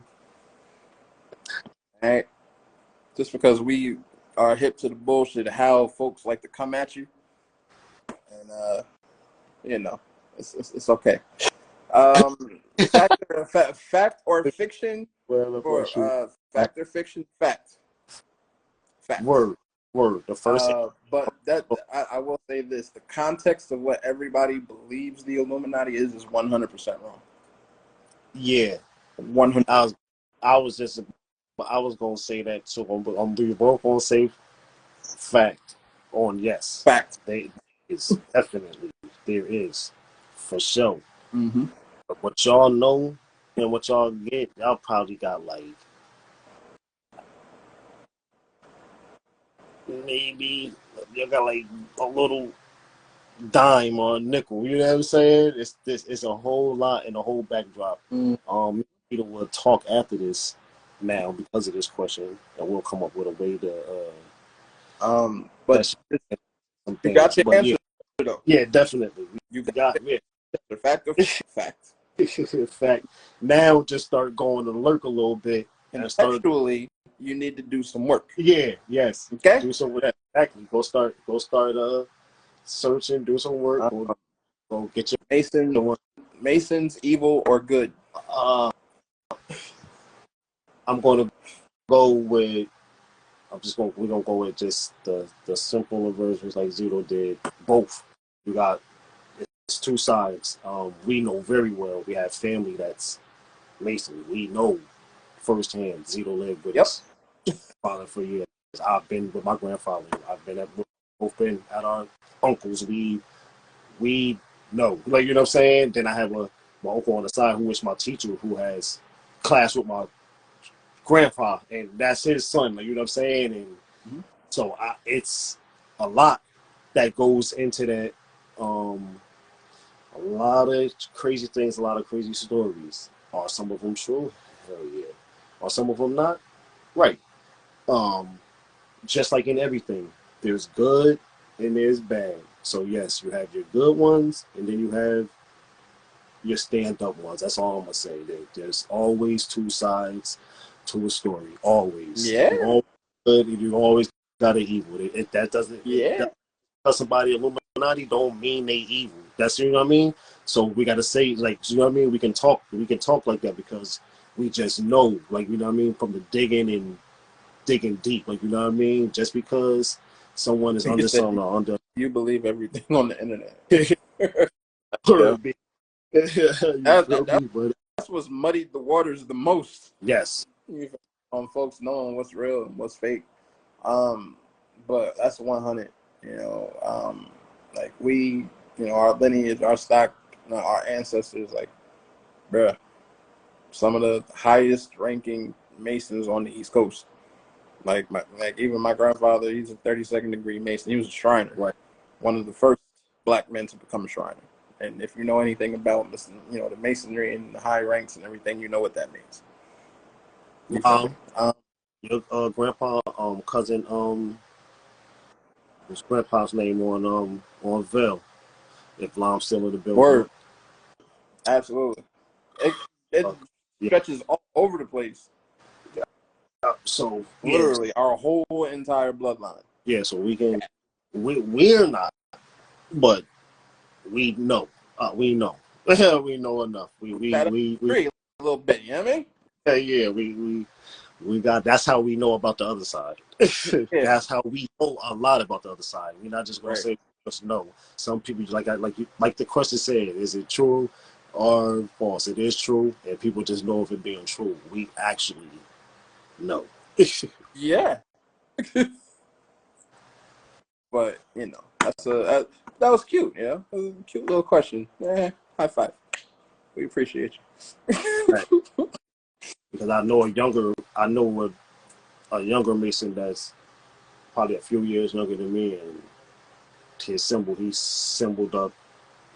All right. Just because we are hip to the bullshit of how folks like to come at you, and you know, it's okay. Fact or fiction? Or fact or fiction? Fact. Word. The first. But that I will say this: the context of what everybody believes the Illuminati is 100% wrong. Yeah. 100. I was gonna say that too. We both gonna say fact on yes. Fact. There is for sure. Mm-hmm. But what y'all know and what y'all get, y'all probably got like maybe you got like a little dime or a nickel. You know what I'm saying? It's a whole lot in the whole backdrop. Peter will talk after this now because of this question, and we'll come up with a way to but some you got your answer, yeah. though. Yeah, definitely. You got it. The fact or fact. Fact. Now just start going to lurk a little bit. And actually, you need to do some work. Yeah, yes. Okay. Do some work. Exactly. Go start searching, do some work, go get your Masons, evil or good? I'm gonna go with we're gonna go with just the simpler versions like Zito did. Both. You got it's two sides. We know very well. We have family that's Mason. We know firsthand. Zito lived with his father for years. I've been with my grandfather. Both been at our uncles. We know. Like, you know what I'm saying? Then I have my uncle on the side who is my teacher, who has class with my grandfather, and that's his son. Like, you know what I'm saying? And so it's a lot that goes into that. A lot of crazy things, a lot of crazy stories. Are some of them true? Hell yeah. Are some of them not? Right. Just like in everything, there's good and there's bad. So yes, you have your good ones, and then you have your stand-up ones. That's all I'm gonna say. There's always two sides to a story. Always. Yeah. You always good, and you always got an evil. That doesn't. Yeah. Somebody Illuminati don't mean they evil. That's, you know what I mean. So we got to say, like, you know what I mean. We can talk like that because we just know, like, you know what I mean, from the digging deep, like, you know what I mean. Just because someone is You under said something or under. you believe everything on the internet. You feel That's me? But what's muddied the waters the most. yes, On folks knowing what's real and what's fake. But that's 100. Like we, our lineage, our stock, our ancestors, like, bruh, some of the highest ranking Masons on the East Coast. Like even my grandfather, he's a 32nd degree Mason. He was a Shriner, right. one of the first black men to become a Shriner. And if you know anything about the Masonry and the high ranks and everything, you know what that means. Your grandpa, cousin, his grandpa's name on Ville. If Lom's still in the building. Word, absolutely. It Yeah. stretches all over the place. So Literally, our whole entire bloodline. yeah. So we're not, but we know. We know. We know enough. We Agree a little bit. You know what I mean? yeah. We got. That's how we know about the other side. Yeah. That's how we know a lot about the other side. We're not just gonna say just no. Some people like the question said, is it true or false? It is true, and people just know of it being true. We actually know. Yeah. But that was cute. It was a cute little question. High five. We appreciate you. Right. Because I know a younger Mason that's probably a few years younger than me, and he's symboled up.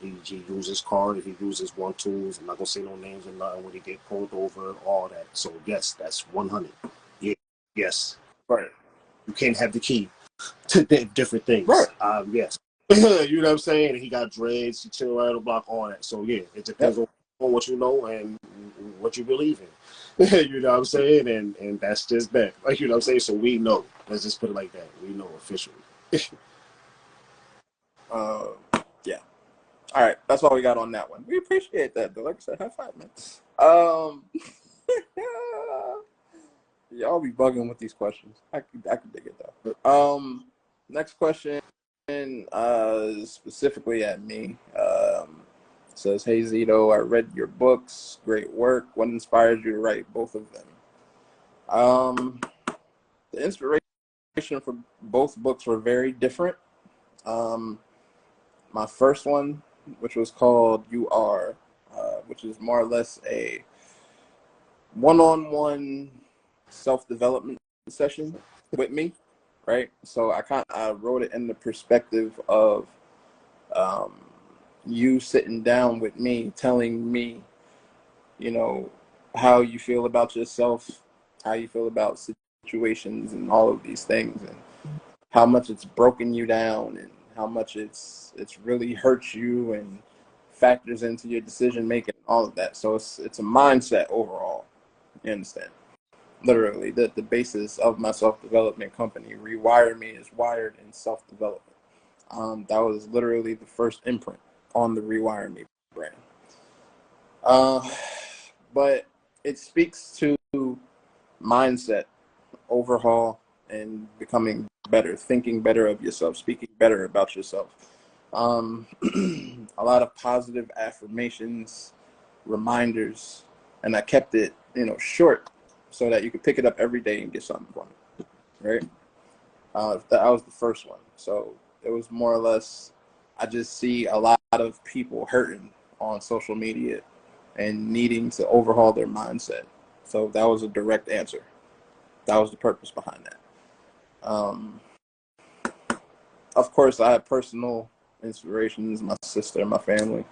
He uses cars, he uses one tools. I'm not gonna say no names or nothing when he get pulled over, all that. So yes, that's 100. Yeah, yes. Right. You can't have the key to different things. Right. Yes. You know what I'm saying? He got dreads, he chill around the block, all that. So yeah, it depends on what you know and what you believe in. You know what I'm saying? And that's just that. Like, you know what I'm saying? So we know. Let's just put it like that. We know officially. Yeah. All right, that's all we got on that one. We appreciate that, though. Like I said, high five, man. Y'all be bugging with these questions. I could dig it though. Next question, specifically at me. Says, "Hey Zito, I read your books. Great work. What inspired you to write both of them?" The inspiration for both books were very different. My first one, which was called "You Are," which is more or less a one-on-one self-development session with me, right? So I wrote it in the perspective of you sitting down with me, telling me, how you feel about yourself, how you feel about situations and all of these things, and how much it's broken you down and how much it's really hurt you and factors into your decision making, all of that. So it's a mindset overall. You understand? Literally, the basis of my self-development company, Rewire Me, is wired in self-development. That was literally the first imprint on the Rewire Me brand. But it speaks to mindset overhaul and becoming better, thinking better of yourself, speaking better about yourself. A lot of positive affirmations, reminders, and I kept it, short so that you could pick it up every day and get something from it, right? That was the first one. So it was more or less, I just see a lot of people hurting on social media and needing to overhaul their mindset. So that was a direct answer. That was the purpose behind that. Of course, I have personal inspirations, my sister, my family,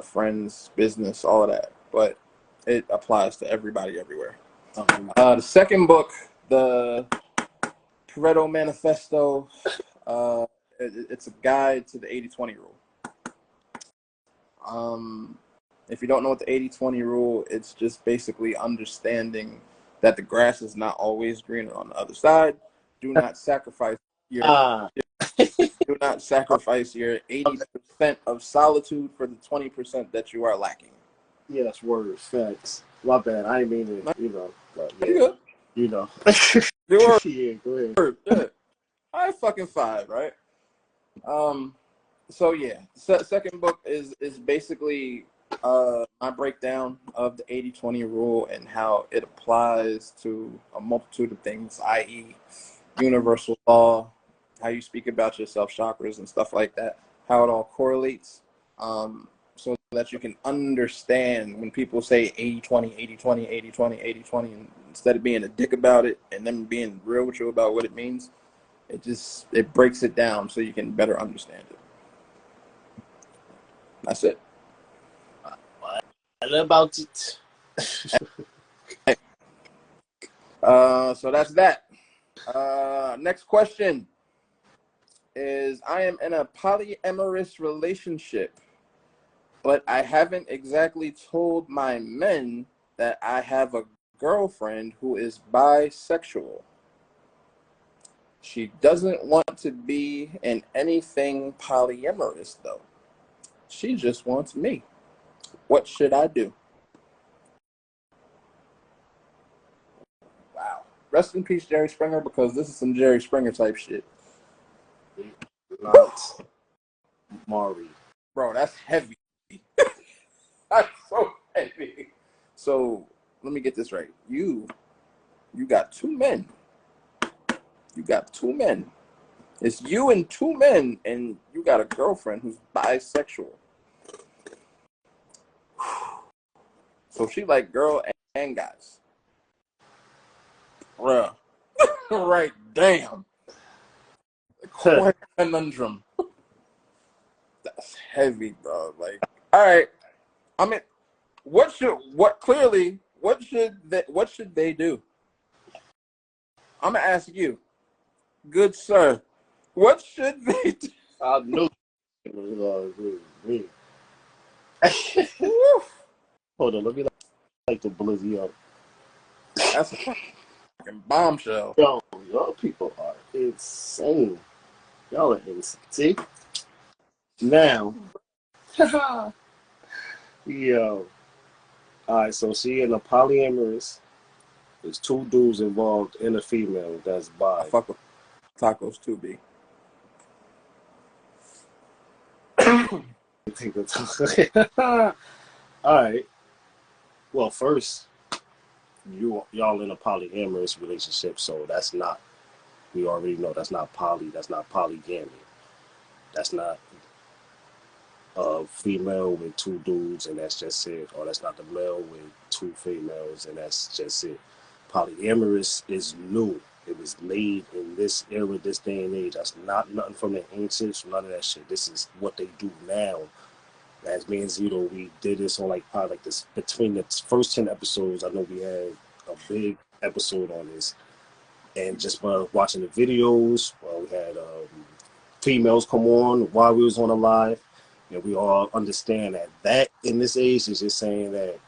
friends, business, all of that. But it applies to everybody everywhere. The second book, the Pareto Manifesto, it's a guide to the 80-20 rule. If you don't know what the 80-20 rule, it's just basically understanding that the grass is not always greener on the other side. Do not sacrifice your do not sacrifice your 80% of solitude for the 20% that you are lacking. Yeah, that's word. Facts. My bad. I ain't mean to, but yeah. You good. You know. You were. Yeah, go ahead. Yeah. I fucking 5, right? So yeah, second book is basically my breakdown of the 80-20 rule and how it applies to a multitude of things, i.e. universal law, how you speak about yourself, chakras and stuff like that, how it all correlates, so that you can understand when people say 80-20, 80-20, 80-20, 80-20, and instead of being a dick about it and then being real with you about what it means, it breaks it down so you can better understand it. That's it. What about it? So that's that. Next question is, I am in a polyamorous relationship, but I haven't exactly told my men that I have a girlfriend who is bisexual. She doesn't want to be in anything polyamorous, though. She just wants me. What should I do? Wow. Rest in peace, Jerry Springer, because this is some Jerry Springer type shit. Not Maury. Bro, that's heavy. That's so heavy. So, let me get this right. You got 2 men. You got 2 men. It's you and 2 men, and you got a girlfriend who's bisexual. So she like girl and guys. Bruh. Right, damn. Quite a conundrum. That's heavy, bro. Like, all right. I mean, what should they do? I'm gonna ask you, good sir. What should they do? I knew it was me. Hold on, let me like the blizzy up. That's a fucking bombshell. Yo, y'all people are insane. Y'all are insane. See? Now, yo. Alright, so she in a polyamorous. There's 2 dudes involved and a female that's bi. I fuck with tacos too, B. Alright. Well, first, y'all in a polyamorous relationship, so that's not. We already know that's not that's not polygamy. That's not a female with 2 dudes and that's just it. Or that's not the male with 2 females and that's just it. Polyamorous is new. It was made in this era, this day and age. That's not nothing from the ancients, none of that shit. This is what they do now. As me and Zito, we did this on probably this between the first 10 episodes. I know we had a big episode on this. And just by watching the videos, we had females come on while we was on the live, and we all understand that in this age is just saying that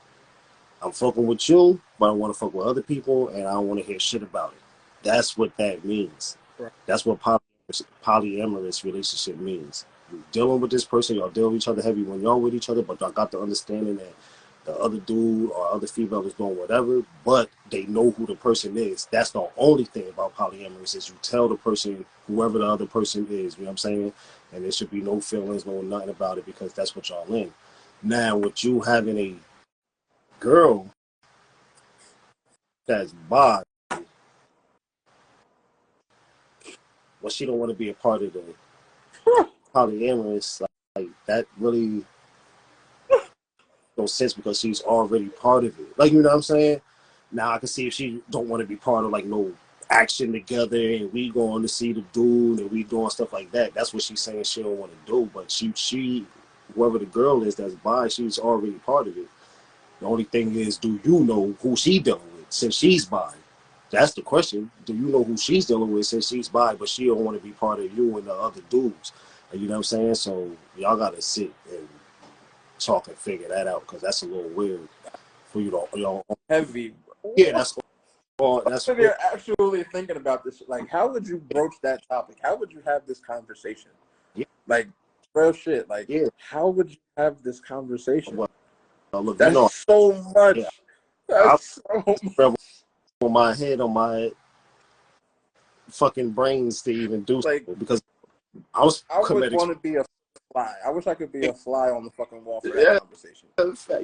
I'm fucking with you, but I want to fuck with other people, and I don't want to hear shit about it. That's what that means. Right. That's what polyamorous relationship means. You're dealing with this person, y'all deal with each other heavy when y'all with each other, but y'all got the understanding that the other dude or other female is doing whatever, but they know who the person is. That's the only thing about polyamorous is you tell the person, whoever the other person is, you know what I'm saying? And there should be no feelings, no nothing about it because that's what y'all in. Now, with you having a girl that's bi, well, she don't want to be a part of the polyamorous, like that really no sense because she's already part of it. Like, you know what I'm saying? Now I can see if she don't want to be part of like no action together and we going to see the dude and we doing stuff like that. That's what she's saying she don't want to do. But she whoever the girl is that's bi, she's already part of it. The only thing is, do you know who she dealing with since she's bi? That's the question. Do you know who she's dealing with since she's bi, but she don't want to be part of you and the other dudes? And you know what I'm saying? So y'all gotta sit and talk and figure that out because that's a little weird for you to, you know. Heavy. Yeah, that's all. That's So they're actually thinking about this. Like, how would you broach that topic? How would you have this conversation? yeah, Like, real shit. Like, yeah. how would you have this conversation? Well, look, you That's know, so much. yeah, I That's so much. scramble my head on my fucking brains to even do Like, so because I was I would committed. want to be a fly. I wish I could be a fly on the fucking wall for that Yeah, conversation.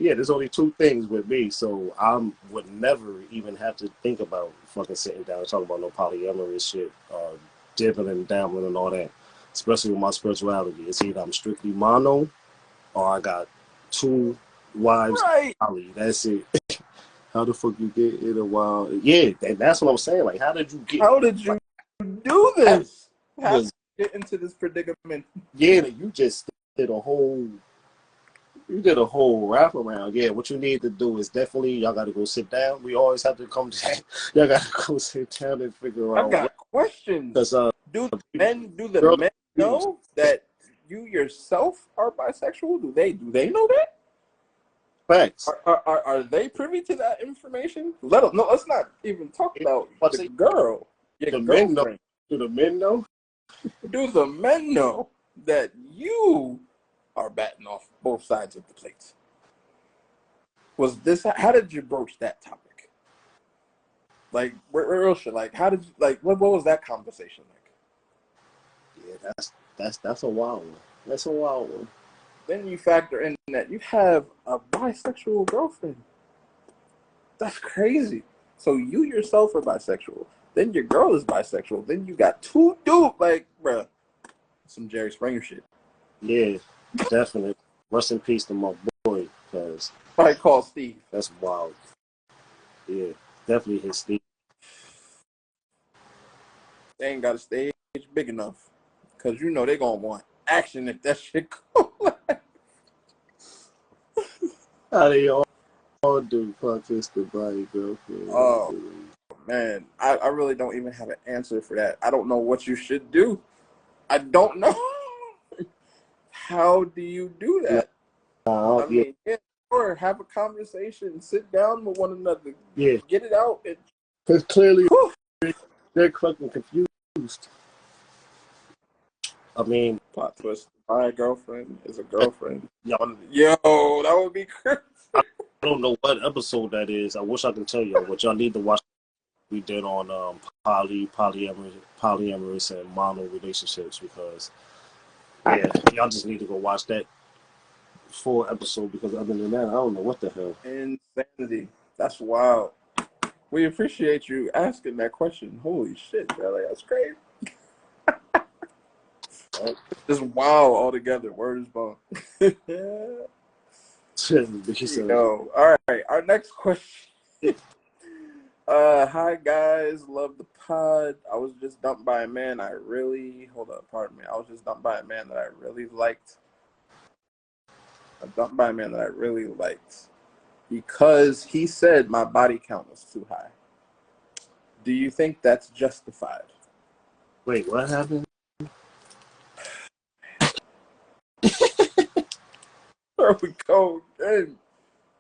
yeah. There's only two things with me, so I would never even have to think about fucking sitting down and talking about no polyamorous shit, dipping and dabbling and all that. Especially with my spirituality, it's either I'm strictly mono or I got two wives. Right. Poly. That's it. How the fuck you get in a wild? Yeah, that's what I'm saying. Like, how did you get? How did you do this? How did Was you get into this predicament? yeah, you just did a whole. You did a whole wraparound. Yeah, what you need to do is definitely y'all got to go sit down. We always have to come. Y'all got to go sit down and figure I out got what. questions. Because Do the men girl, know that you yourself are bisexual? Do they know that? facts. Are they privy to that information? Let's not even talk about What's the it? girl, your The men know. girlfriend. Do the men know? Do the men know that you are batting off both sides of the plate? How did you broach that topic? Like, real shit. Like, how did you, like, what was that conversation like? Yeah, that's a wild one. That's a wild one. Then you factor in that you have a bisexual girlfriend. That's crazy. So you yourself are bisexual. Then your girl is bisexual. Then you got two dudes. Like, bruh, some Jerry Springer shit. Yeah, definitely. Rest in peace to my boy, because Probably call Steve. that's wild. Yeah, definitely his Steve. They ain't got a stage big enough. Because you know they going to want action if that shit go. How they all do practice the body, girlfriend. Oh, man. I really don't even have an answer for that. I don't know what you should do. I don't know. How do you do that? I mean, yeah, sure, have a conversation, sit down with one another, yeah, get it out. because clearly they're fucking confused. I mean, Plot twist: my girlfriend is a girlfriend. yo, That would be crazy. I don't know what episode that is. I wish I could tell you, but y'all need to watch. We did on polyamorous and mono relationships because yeah, y'all just need to go watch that full episode because other than that, I don't know what the hell. Insanity. That's wild. We appreciate you asking that question. Holy shit, bro. Like, that's crazy. Just wow altogether. Word is bone. Yo, all right. Our next question. Hi guys, love the pod. I was just dumped by a man I really I was just dumped by a man that I really liked. Because he said my body count was too high. Do you think that's justified? Wait, what happened? There we go. Again.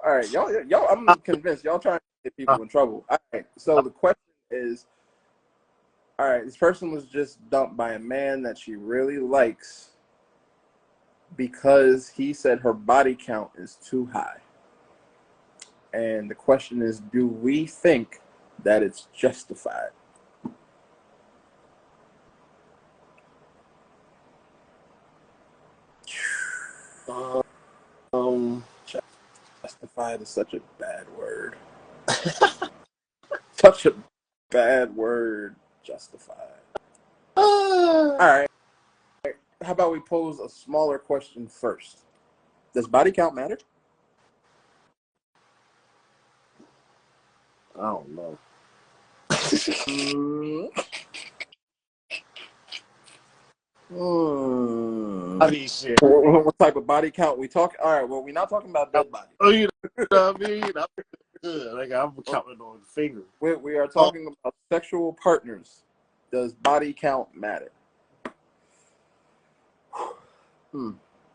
All right, y'all. I'm convinced y'all trying to get people in trouble. All right. So the question is, all right, this person was just dumped by a man that she really likes because he said her body count is too high. And the question is, do we think that it's justified? Justified is such a bad word. Such a bad word, justified. All right. How about we pose a smaller question first? Does body count matter? I don't know. Body shit. What type of body count we talk? All right. Well, we're not talking about dead body. Oh, you know what I mean? I'm good. Like I'm counting on the finger. We are talking about sexual partners. Does body count matter?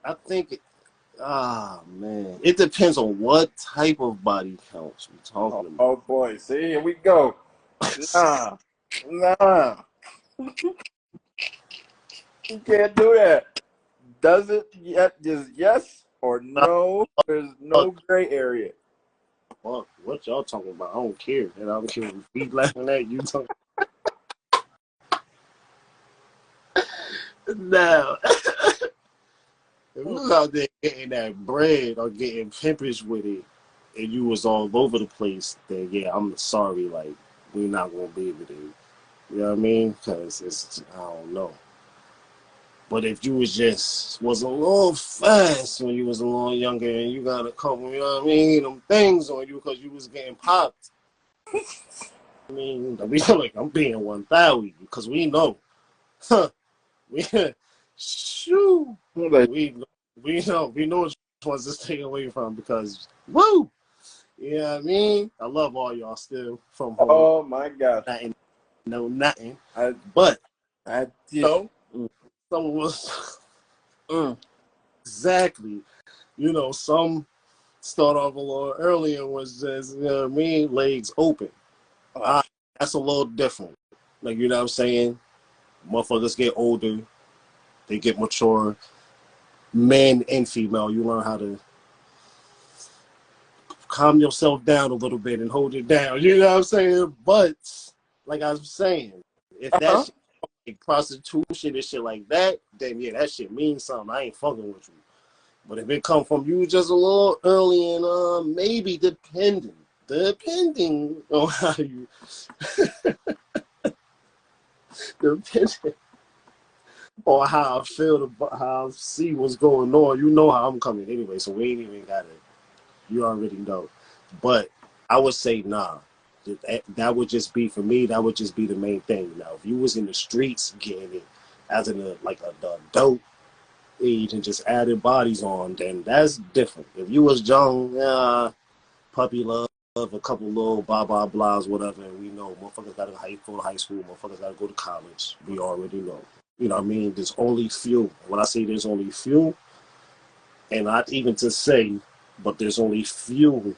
I think Ah, man. It depends on what type of body counts we're talking about. Oh boy, see, here we go. Nah. You can't do that. Does it yet? Just yes or no? There's no gray area. Fuck, what y'all talking about? I don't care. And I don't care if we laughing at you talking. No. If you was out there getting that bread or getting pimpish with it and you was all over the place, then yeah, I'm sorry, like, we're not going to be able to, you know what I mean? Because it's, I don't know. But if you was a little fast when you was a little younger and you got a couple, you know what I mean, them things on you because you was getting popped. I mean, like, I'm being 1,000 because we know. Huh. Shoo. We know which ones to stay away from because woo. You know what I mean? I love all y'all still from home. Oh my gosh. Nothing. But you know, some was exactly. You know, some start off a little earlier was just, you know what I mean, legs open. That's a little different. Like, you know what I'm saying? Motherfuckers get older, they get mature. Man and female, you learn how to calm yourself down a little bit and hold it down. You know what I'm saying? But like I was saying, if that shit, like prostitution and shit like that, then yeah, that shit means something. I ain't fucking with you. But if it come from you just a little early and maybe depending on how you depending on how I feel about how I see what's going on, you know how I'm coming anyway, so we ain't even gotta. You already know. But I would say, nah. That would just be, for me, that would just be the main thing. Now, if you was in the streets getting it as the adult age and just added bodies on, then that's different. If you was young, puppy love, a couple little blah, blah, blahs, whatever, and we know motherfuckers got to go to high school, motherfuckers got to go to college. We already know. You know what I mean? There's only few. When I say there's only few, and not even to say, but there's only few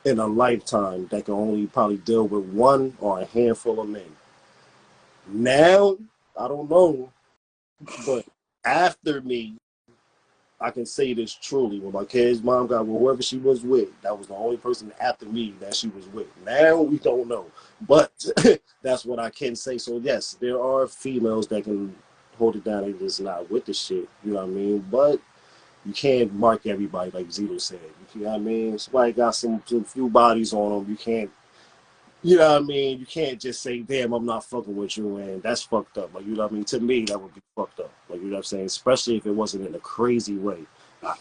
in a lifetime that can only probably deal with one or a handful of men. Now, I don't know, but after me, I can say this truly. When my kid's mom got with whoever she was with, that was the only person after me that she was with. Now, we don't know. But that's what I can say. So, yes, there are females that can hold it down and just not with the shit. You know what I mean? But you can't mark everybody like Zito said. You know what I mean? Somebody got some few bodies on them. You can't, you know what I mean? You can't just say, damn, I'm not fucking with you, and that's fucked up. Like, you know what I mean? To me, that would be fucked up. Like, you know what I'm saying? Especially if it wasn't in a crazy way,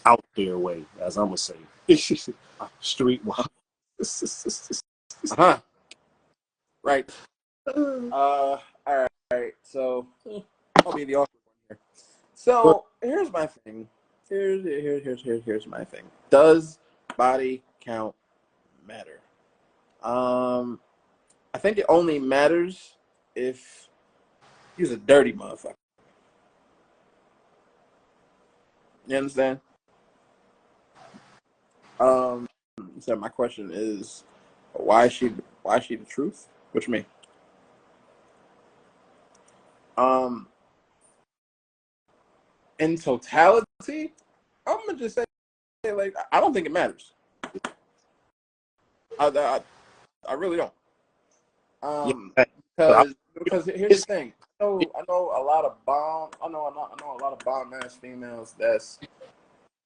out there way, as I'm going to say. Street wild. Right. All right. So I'll be the awkward one here. So here's my thing. Here's my thing. Does body count matter? I think it only matters if he's a dirty motherfucker. You understand? So my question is, why is she the truth? What you mean? In totality, I'm gonna just say, like, I don't think it matters. I really don't. Because here's the thing. I know a lot of bomb ass females that's,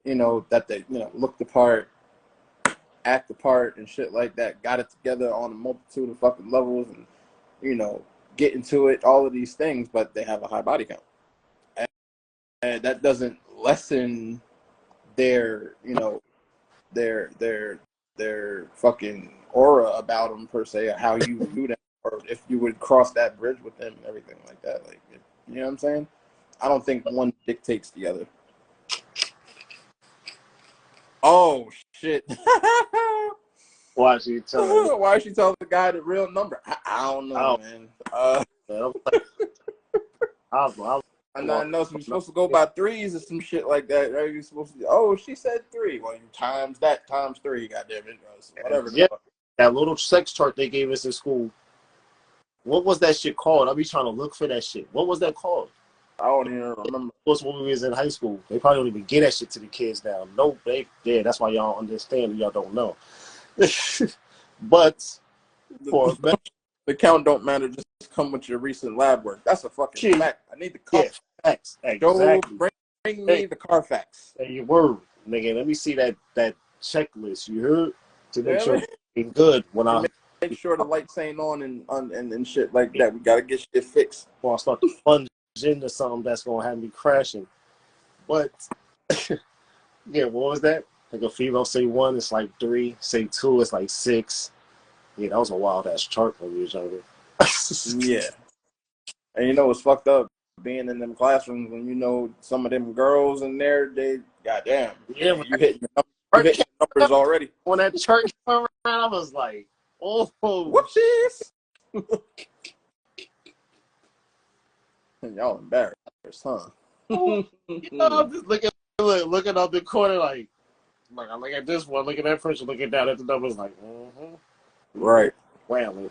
that they, look the part, act the part and shit like that, got it together on a multitude of fucking levels and, get into it, all of these things, but they have a high body count. And that doesn't lessen their, their fucking aura about them per se, or how you view them, or if you would cross that bridge with them and everything like that. Like, you know what I'm saying? I don't think one dictates the other. Oh shit! Why is she telling? Why is she telling the guy the real number? I don't know, man. I I know. So you're supposed to go by threes or some shit like that, right? You're supposed to. Oh, she said 3. Well, you times that times 3. Goddamn it, whatever. Yeah, that little sex chart they gave us in school. What was that shit called? I'll be trying to look for that shit. What was that called? I don't even remember. It was when we was in high school. They probably don't even get that shit to the kids now. Nope, yeah, that's why y'all understand. Y'all don't know. But for the count don't matter. Just come with your recent lab work. That's a fucking fact. I need the facts. Exactly. Bring me the Carfax. Hey, your word, nigga. Let me see that checklist. You heard? To make sure it's good when I make sure the lights ain't on and shit like that. We gotta get shit fixed. Before I start to plunge into something that's gonna have me crashing. But yeah, what was that? Like a female say 1, it's like 3. Say 2, it's like 6. Yeah, that was a wild ass chart when we was younger. Yeah. And you know what's fucked up? Being in them classrooms when you know some of them girls in there, they goddamn. Yeah, you hit your numbers already. When that chart came around, I was like, oh, whoopsies. Y'all embarrassed, huh? I'm just looking up the corner like I look at this one, look at that person, looking down at the numbers like, right. Wow.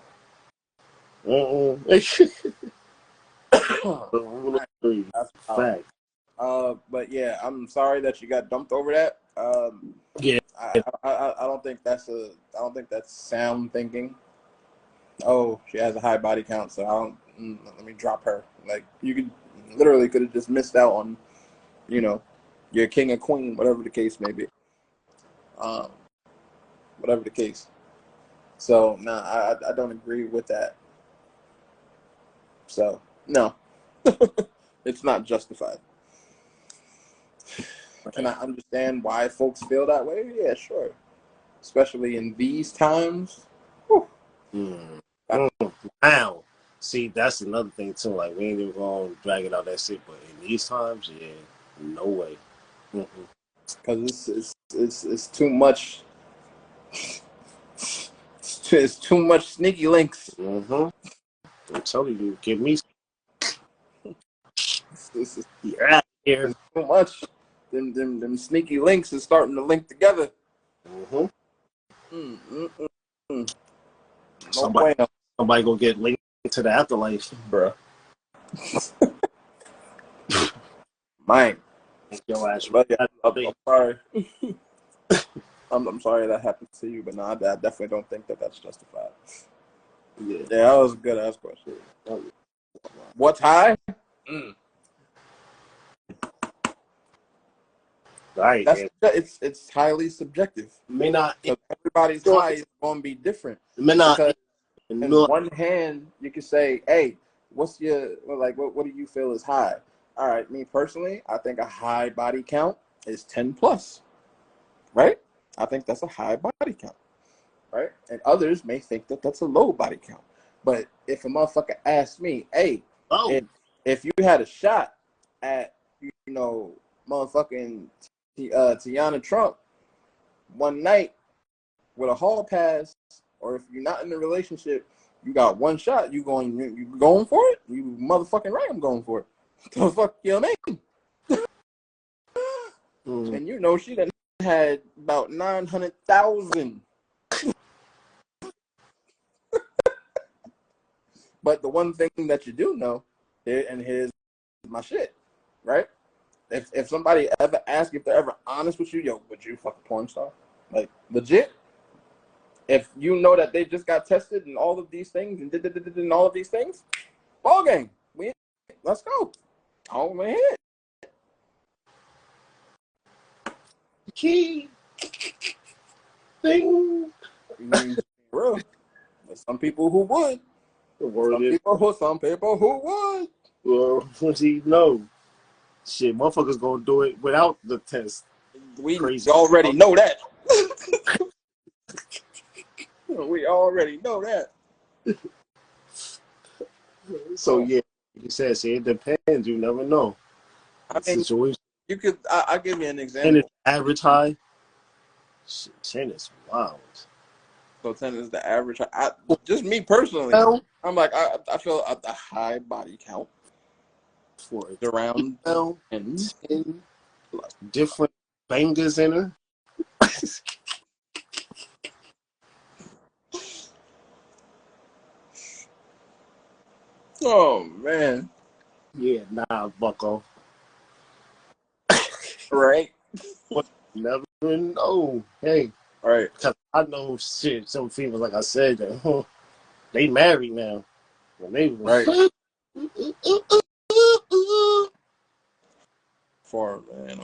Fact. But yeah, I'm sorry that you got dumped over that. Yeah, I don't think that's sound thinking. Oh, she has a high body count, so let me drop her. Like you could have just missed out on, your king and queen, whatever the case may be. Whatever the case. So I don't agree with that. So no, it's not justified. Can I understand why folks feel that way? Yeah, sure. Especially in these times. Wow. See, that's another thing too. Like we ain't even gonna drag it out that shit, but in these times, yeah, no way. Because it's too much. It's too much sneaky links. I'm telling you, give me. You're out here. Too much. Them sneaky links is starting to link together. Somebody gonna get linked to the afterlife, bro. Mine. Your ass. I'm sorry. I'm sorry that happened to you, but no, I definitely don't think that's justified. Yeah, that was a good ass question. What's high? Right. It's highly subjective. May not. Everybody's high is going to be different. May not. In one hand, you can say, "Hey, what's your What do you feel is high?" All right, me personally, I think a high body count is 10 plus. Right? I think that's a high body count. Right? And others may think that that's a low body count. But if a motherfucker asks me, "Hey, if you had a shot at motherfucking Tiana Trump one night with a hall pass, or if you're not in a relationship, you got one shot, you going for it? You motherfucking right, I'm going for it. The fuck you mean?" And she done had about 900,000. But the one thing that you do know, and here's my shit, right? If somebody ever asks, if they're ever honest with you, yo, would you fuck a porn star? Like, legit? If you know that they just got tested and all of these things and did all of these things, ball game. Let's go. On my head. Key thing. Real. There's some people who would. Some people who would. Well, no. Shit, motherfuckers gonna do it without the test. We already know that. We already know that. So yeah, you said, it depends. You never know. I mean, you could. I'll give you an example. 10 is average high. 10 is wild. So 10 is the average. Just me personally, I'm like I feel a high body count. for a Around female, and 10 different bangers in her. oh man, Yeah, nah, bucko. right, But never know. Hey, right, because I know shit. Some females, like I said, that they married now. When they right. was For man,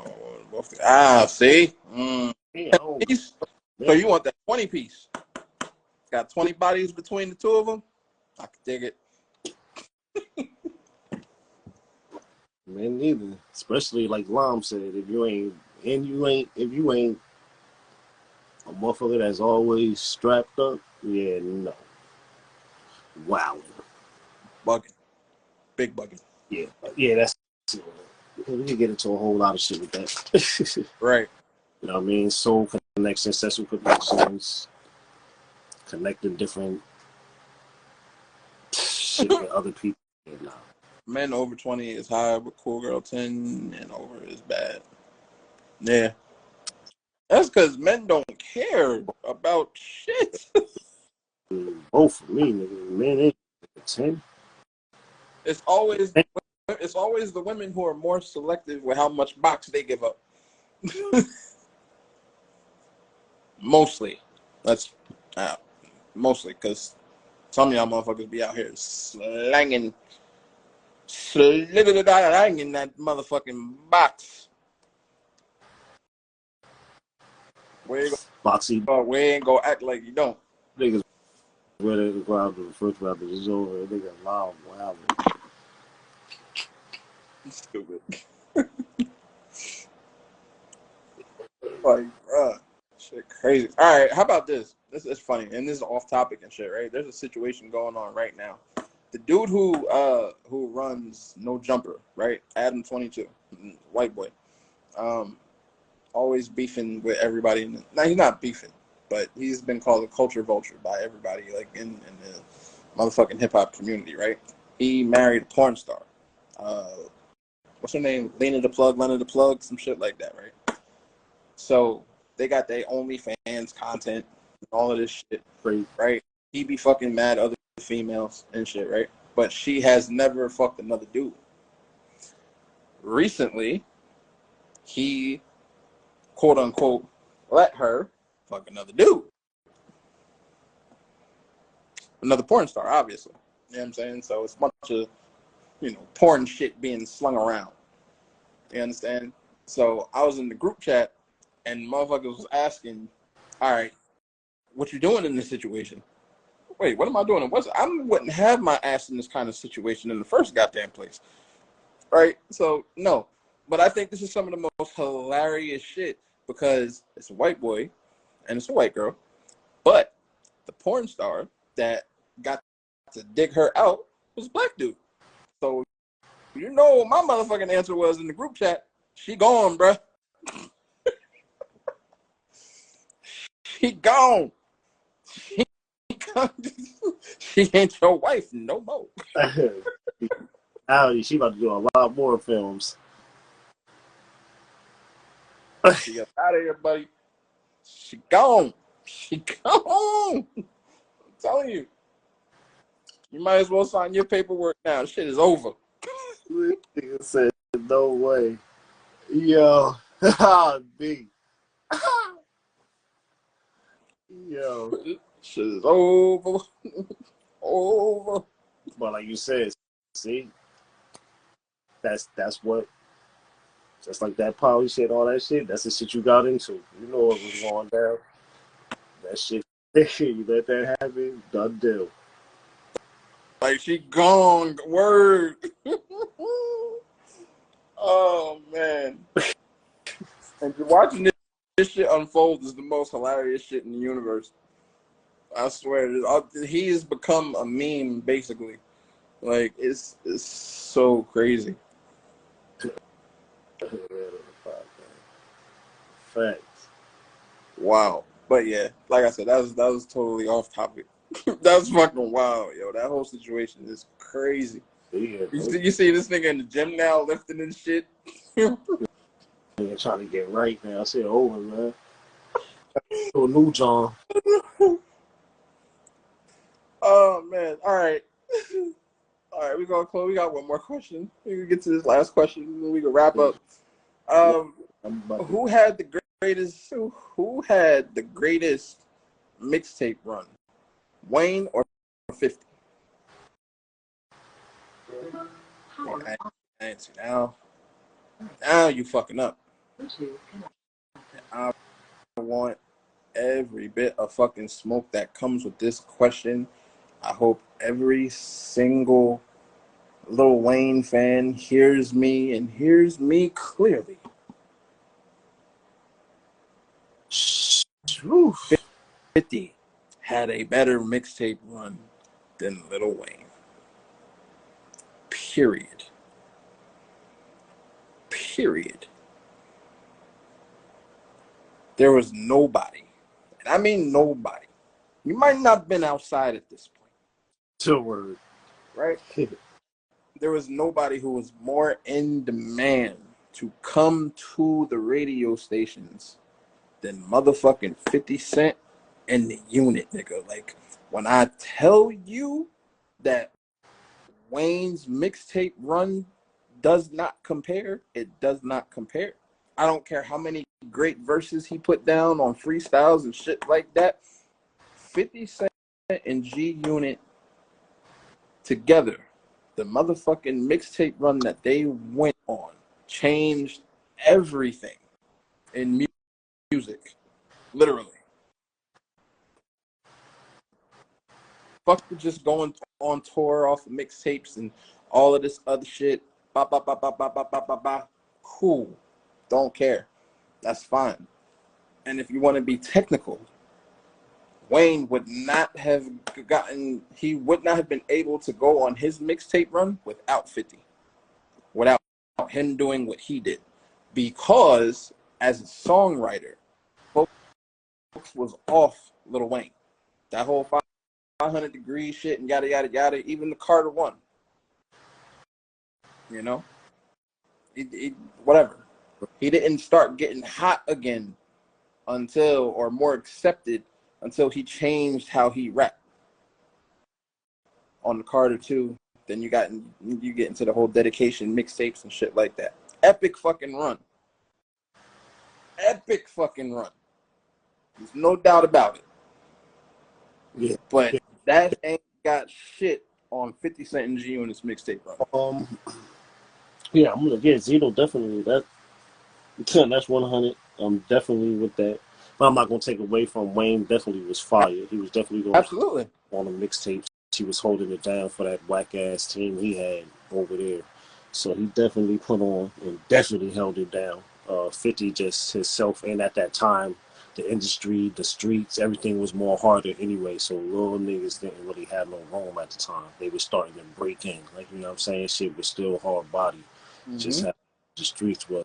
see, oh, piece. So man, you want that 20 piece? Got 20 bodies between the two of them. I could dig it. man, neither. Especially like Lam said, if you ain't a motherfucker that's always strapped up, yeah, no. Wow. Bugging, big bugging. Yeah, that's we can get into a whole lot of shit with that. Right. You know what I mean? Soul connections, sexual connections, connecting different shit with other people. And, Men over 20 is high, but cool girl 10 and over is bad. Yeah. That's because men don't care about shit. both for me, nigga. Men ain't 10. It's always the women who are more selective with how much box they give up. Mostly. That's mostly because some of y'all motherfuckers be out here slanging that motherfucking box. Boxy We ain't gonna act like you don't. niggas ready to go out to the first round is over. They got loud, wow. Stupid. Like, bruh, shit crazy. All right, how about this? This is funny, and this is off topic and shit, right? There's a situation going on right now. The dude who runs No Jumper, right? Adam 22, white boy, always beefing with everybody. Now he's not beefing, but he's been called a culture vulture by everybody, like in the motherfucking hip hop community, right? He married a porn star. What's her name? Lena the Plug, some shit like that, right? So they got their OnlyFans content and all of this shit, right? He be fucking mad other females and shit, right? But she has never fucked another dude. Recently, he quote unquote let her fuck another dude. Another porn star, obviously. You know what I'm saying? So it's a bunch of, porn shit being slung around. You understand? So I was in the group chat and motherfuckers was asking, all right, what you doing in this situation? Wait, what am I doing? I wouldn't have my ass in this kind of situation in the first goddamn place. Right? So, no. But I think this is some of the most hilarious shit because it's a white boy and it's a white girl. But the porn star that got to dig her out was a black dude. So, what my motherfucking answer was in the group chat. She gone, bruh. She gone. She ain't your wife no more. Howdy, she about to do a lot more films. She got out of here, buddy. She gone. She gone. I'm telling you. You might as well sign your paperwork now. Shit is over. Nigga said, no way. Yo. B. Yo. Shit is over. Over. But like you said, see, that's what, just like that poly shit, all that shit, that's the shit you got into. You know what was going down. That shit, you let that happen, done deal. Like she gone. Word. Oh man. And watching this shit unfold is the most hilarious shit in the universe. I swear, he has become a meme basically. Like it's so crazy. Facts. Wow. But yeah, like I said, that was totally off topic. That was fucking wild, yo. That whole situation is crazy. Yeah, You see this nigga in the gym now lifting and shit. I'm trying to get right now. I said over, man. To a new John. Oh man! All right, we gonna close. We got one more question. We can get to this last question, and then we can wrap up. Who had the greatest? Who had the greatest mixtape run? Wayne or 50? Answer now. Now you fucking up. I want every bit of fucking smoke that comes with this question. I hope every single Lil Wayne fan hears me and hears me clearly. 50 had a better mixtape run than Lil Wayne. Period. There was nobody, and I mean nobody. You might not have been outside at this point. To word. Right? There was nobody who was more in demand to come to the radio stations than motherfucking 50 Cent and the unit, nigga. Like, when I tell you that Wayne's mixtape run does not compare, it does not compare. I don't care how many great verses he put down on freestyles and shit like that. 50 Cent and G Unit together, the motherfucking mixtape run that they went on changed everything in music. Literally. Fuck with just going on tour off of mixtapes and all of this other shit. Ba, ba, ba, ba, ba, ba, ba, ba, ba. Cool. Don't care. That's fine. And if you want to be technical, Wayne would not have he would not have been able to go on his mixtape run without 50. Without him doing what he did. Because as a songwriter, folks was off Lil Wayne. That whole 500 degree shit and yada yada yada, even the Carter one. You know? Whatever. He didn't start getting hot again until, or more accepted, until he changed how he rapped. On the Carter 2, then you get into the whole dedication mixtapes and shit like that. Epic fucking run. Epic fucking run. There's no doubt about it. Yeah. But that ain't got shit on 50 Cent and G Unit's mixtape run. Yeah, I'm gonna get Zito definitely. That's 100. I'm definitely with that. But I'm not gonna take away from Wayne. Definitely was fire. He was definitely going Absolutely on the mixtapes. He was holding it down for that whack ass team he had over there. So he definitely put on and definitely held it down. 50 just himself, and at that time, the industry, the streets, everything was more harder anyway. So little niggas didn't really have no room at the time. They were starting to break in. Like, you know what I'm saying? Shit was still hard body. Just how the streets was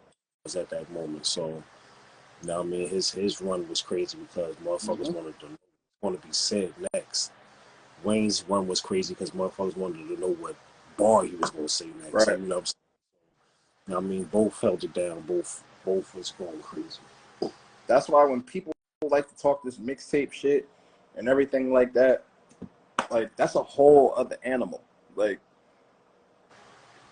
at that moment. So, you know what I mean? His run was crazy because motherfuckers wanted to be said next. Wayne's run was crazy because motherfuckers wanted to know what bar he was going to say next. right. Like, you know what I mean? Both held it down. Both was going crazy. That's why when people like to talk this mixtape shit and everything like that, like, that's a whole other animal. Like,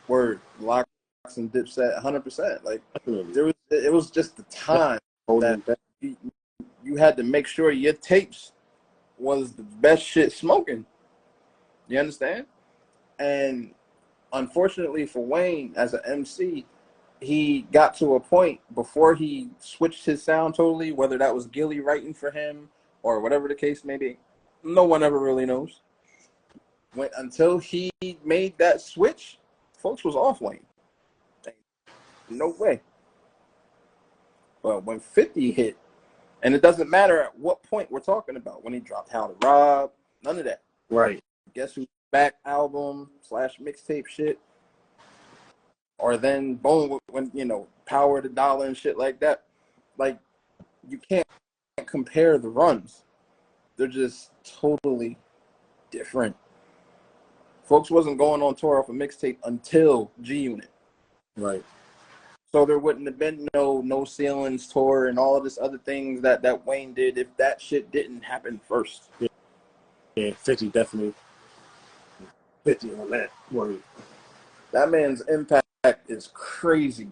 word, Locks and Dipset, 100%. Like, it was just the time that you had to make sure your tapes was the best shit smoking. You understand? And unfortunately for Wayne, as an MC, he got to a point before he switched his sound totally, whether that was Gilly writing for him or whatever the case may be. No one ever really knows. Until he made that switch, folks was off Wayne. No way. But when 50 hit, and it doesn't matter at what point we're talking about, when he dropped How to Rob, none of that. Right. Guess Who's Back album / mixtape shit. Or then boom, when, you know, Power to Dollar and shit like that. Like, you can't compare the runs. They're just totally different. Folks wasn't going on tour off a mixtape until G Unit. Right. So there wouldn't have been no ceilings tour and all of this other things that Wayne did if that shit didn't happen first. Yeah, 50 definitely. 50 on that word. That man's impact is crazy.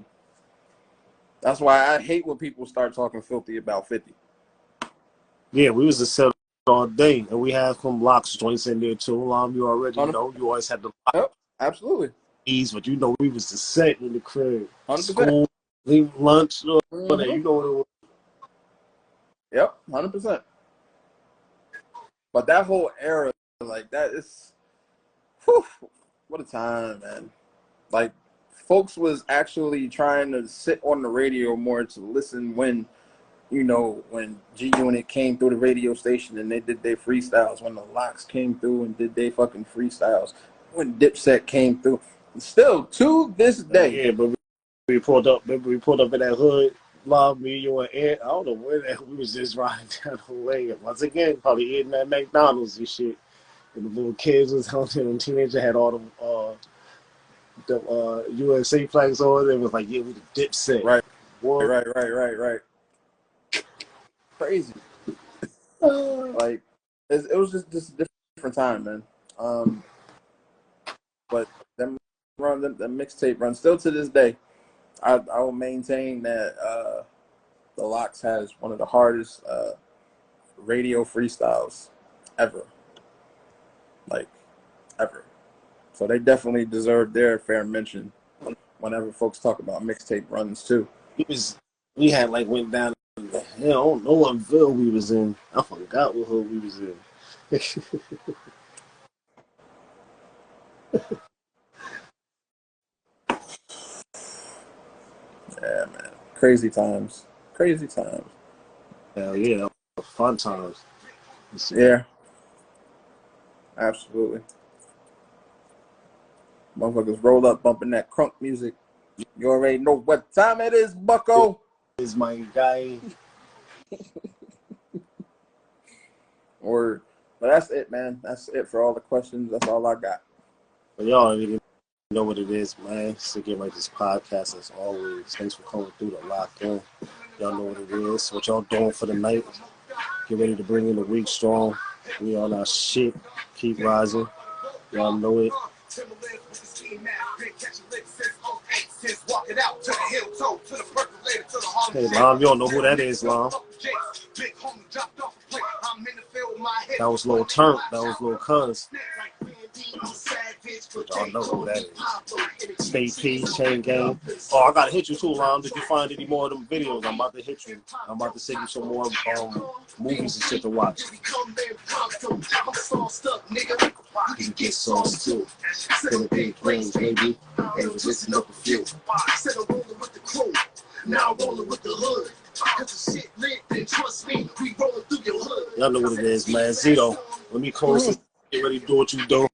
That's why I hate when people start talking filthy about 50. Yeah, we was a set all day, and we had some locks joints in there too. You already know, you always had the Yep, absolutely. but you know we was the set in the crib. 100%. School, leave lunch, you know what it was. Yep, 100%. But that whole era, like that is, whew, what a time, man. Like, folks was actually trying to sit on the radio more to listen when, you know, when G Unit came through the radio station and they did their freestyles, when the Locks came through and did their fucking freestyles, when Dipset came through. Still, to this day. Yeah, but we pulled up in that hood, Love, me, you, and Ed. I don't know where that we was just riding down the way. Once again, probably eating at McDonald's and shit. And the little kids was out there, and the teenager had all the USA flags on. It was like, yeah, we the Dipset. Right. Boy. Right. Crazy. Like, it was just a different time, man. But them mixtape run still to this day. I will maintain that the Locks has one of the hardest radio freestyles ever. Like, ever. So they definitely deserve their fair mention whenever folks talk about mixtape runs too. We had like went down the hell, I don't know what Ville we was in. I forgot what hood we was in. Yeah, man. Crazy times. Hell yeah, fun times. Yeah. Absolutely. Motherfuckers roll up bumping that crunk music. You already know what time it is, bucko. Is my guy. But that's it, man. That's it for all the questions. That's all I got. But y'all already know what it is, man. So get right this podcast as always. Thanks for coming through the lock in. Y'all know what it is. What y'all doing for the night. Get ready to bring in the week strong. We on our shit. Keep rising. Y'all know it. Hey, Lom, you don't know who that is, Lom. That was Lil Turk. That was Lil Cuz. Y'all know who that is. Stay P, Chain Gang. Oh, I gotta hit you too, Lom. Did you find any more of them videos? I'm about to hit you. I'm about to send you some more movies and shit to watch. You can get sauce too. Gonna be plain, baby. And it was listen up a few. Now I'm rolling with the hood. Cause the shit lit, then trust me, we rolling through your hood. Y'all know what it is, man. Zito, let me close it. Get ready to do what you do.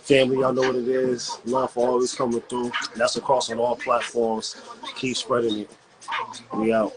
Family, y'all know what it is. Love for always coming through. And that's across on all platforms. Keep spreading it. We out.